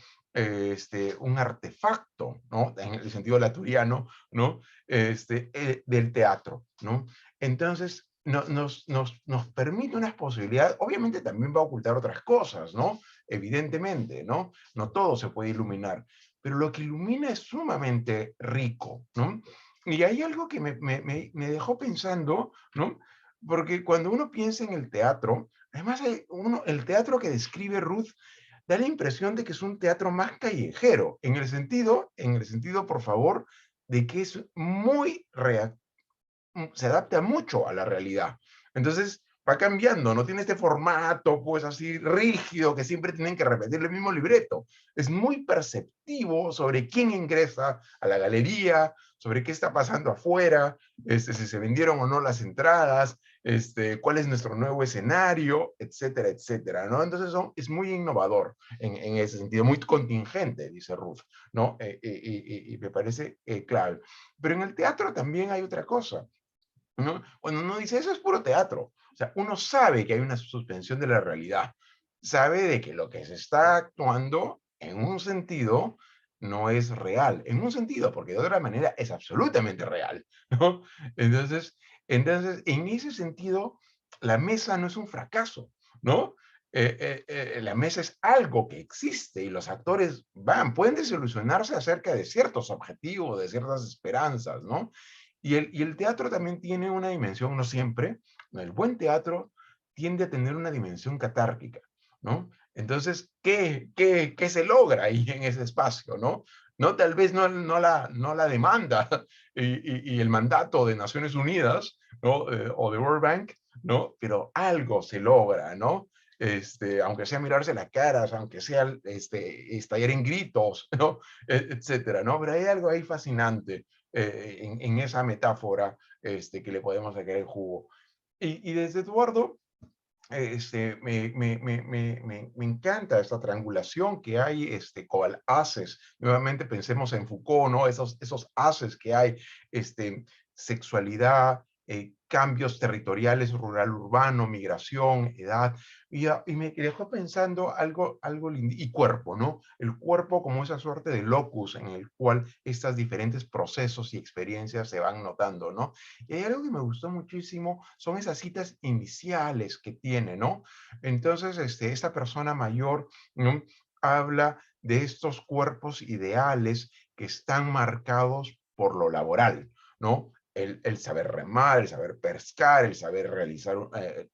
Un artefacto, ¿no? En el sentido laturiano, ¿no? Del teatro, ¿no? Entonces, nos permite unas posibilidades, obviamente también va a ocultar otras cosas, ¿no? Evidentemente, ¿no? No todo se puede iluminar, pero lo que ilumina es sumamente rico, ¿no? Y hay algo que me dejó pensando, ¿no? Porque cuando uno piensa en el teatro, además el teatro que describe Ruth da la impresión de que es un teatro más callejero, en el sentido, por favor, de que es muy se adapta mucho a la realidad. Entonces, va cambiando, no tiene este formato, pues así rígido, que siempre tienen que repetir el mismo libreto. Es muy perceptivo sobre quién ingresa a la galería, sobre qué está pasando afuera, si se vendieron o no las entradas, cuál es nuestro nuevo escenario, etcétera, etcétera, ¿no? Entonces es muy innovador en ese sentido, muy contingente, dice Ruth, ¿no? Y me parece clave. Pero en el teatro también hay otra cosa, ¿no? Cuando uno dice eso es puro teatro, o sea, uno sabe que hay una suspensión de la realidad, sabe de que lo que se está actuando en un sentido no es real, en un sentido, porque de otra manera es absolutamente real, ¿no? Entonces, en ese sentido, la mesa no es un fracaso, ¿no? La mesa es algo que existe y los actores pueden desilusionarse acerca de ciertos objetivos, de ciertas esperanzas, ¿no? Y el teatro también tiene una dimensión, no siempre, el buen teatro tiende a tener una dimensión catárquica, ¿no? Entonces, ¿qué se logra ahí en ese espacio, no? No, tal vez no la demanda y el mandato de Naciones Unidas, ¿no? O de World Bank, ¿no? Pero algo se logra, ¿no? Aunque sea mirarse las caras, aunque sea estallar en gritos, ¿no? Etcétera, ¿no? Pero hay algo ahí fascinante en esa metáfora que le podemos sacar el jugo. Y desde Eduardo, me encanta esta triangulación que hay con haces. Nuevamente pensemos en Foucault, ¿no? Esos haces que hay, sexualidad, cambios territoriales, rural-urbano, migración, edad, y me dejó pensando algo lindo, y cuerpo, ¿no? El cuerpo como esa suerte de locus en el cual estos diferentes procesos y experiencias se van notando, ¿no? Y hay algo que me gustó muchísimo, son esas citas iniciales que tiene, ¿no? Entonces, esta persona mayor, ¿no?, habla de estos cuerpos ideales que están marcados por lo laboral, ¿no? El saber remar, el saber pescar, el saber realizar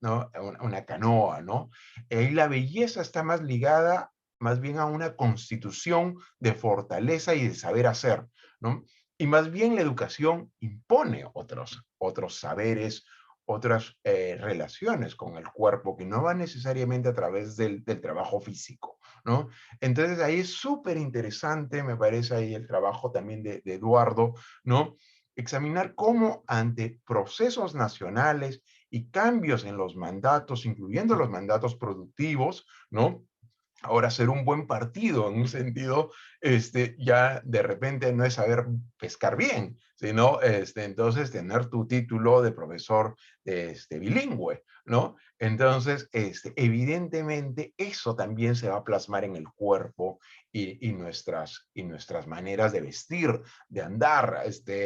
¿no?, una canoa, ¿no? Y la belleza está más ligada más bien a una constitución de fortaleza y de saber hacer, ¿no? Y más bien la educación impone otros saberes, otras relaciones con el cuerpo que no van necesariamente a través del trabajo físico, ¿no? Entonces ahí es súper interesante, me parece ahí el trabajo también de Eduardo, ¿no? Examinar cómo ante procesos nacionales y cambios en los mandatos, incluyendo los mandatos productivos, ¿no? Ahora, ser un buen partido, en un sentido, ya de repente no es saber pescar bien, sino entonces tener tu título de profesor bilingüe, ¿no? Entonces, evidentemente, eso también se va a plasmar en el cuerpo y nuestras maneras de vestir, de andar.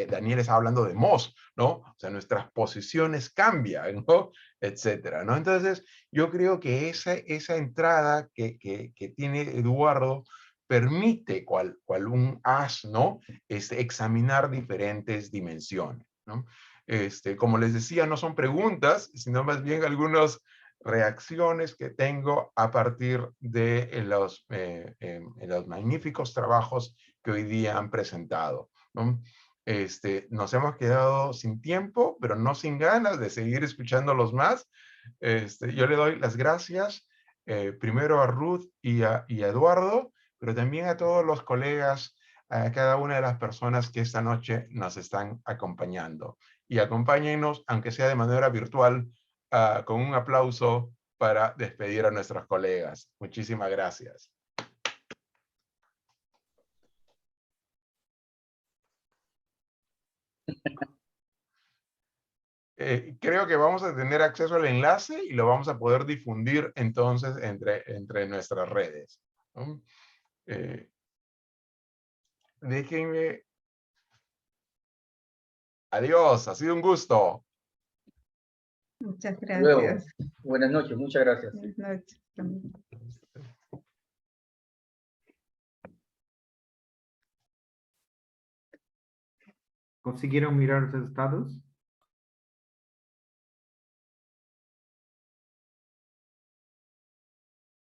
Daniel estaba hablando de Moss, ¿no? O sea, nuestras posiciones cambian, ¿no? Etcétera, ¿no? Entonces, yo creo que esa entrada que tiene Eduardo permite, cual un as, ¿no? Examinar diferentes dimensiones, ¿no? Como les decía, no son preguntas, sino más bien algunas reacciones que tengo a partir de los magníficos trabajos que hoy día han presentado, ¿no? Nos hemos quedado sin tiempo, pero no sin ganas de seguir escuchándolos más. Yo le doy las gracias primero a Ruth y a Eduardo, pero también a todos los colegas, a cada una de las personas que esta noche nos están acompañando. Y acompáñenos, aunque sea de manera virtual, con un aplauso para despedir a nuestros colegas. Muchísimas gracias. Creo que vamos a tener acceso al enlace y lo vamos a poder difundir entonces entre nuestras redes, ¿no? Déjenme. Adiós, ha sido un gusto.
Muchas
Luego,
gracias.
buenas noches, muchas gracias.
Buenas noches también.
¿Consiguieron mirar los resultados?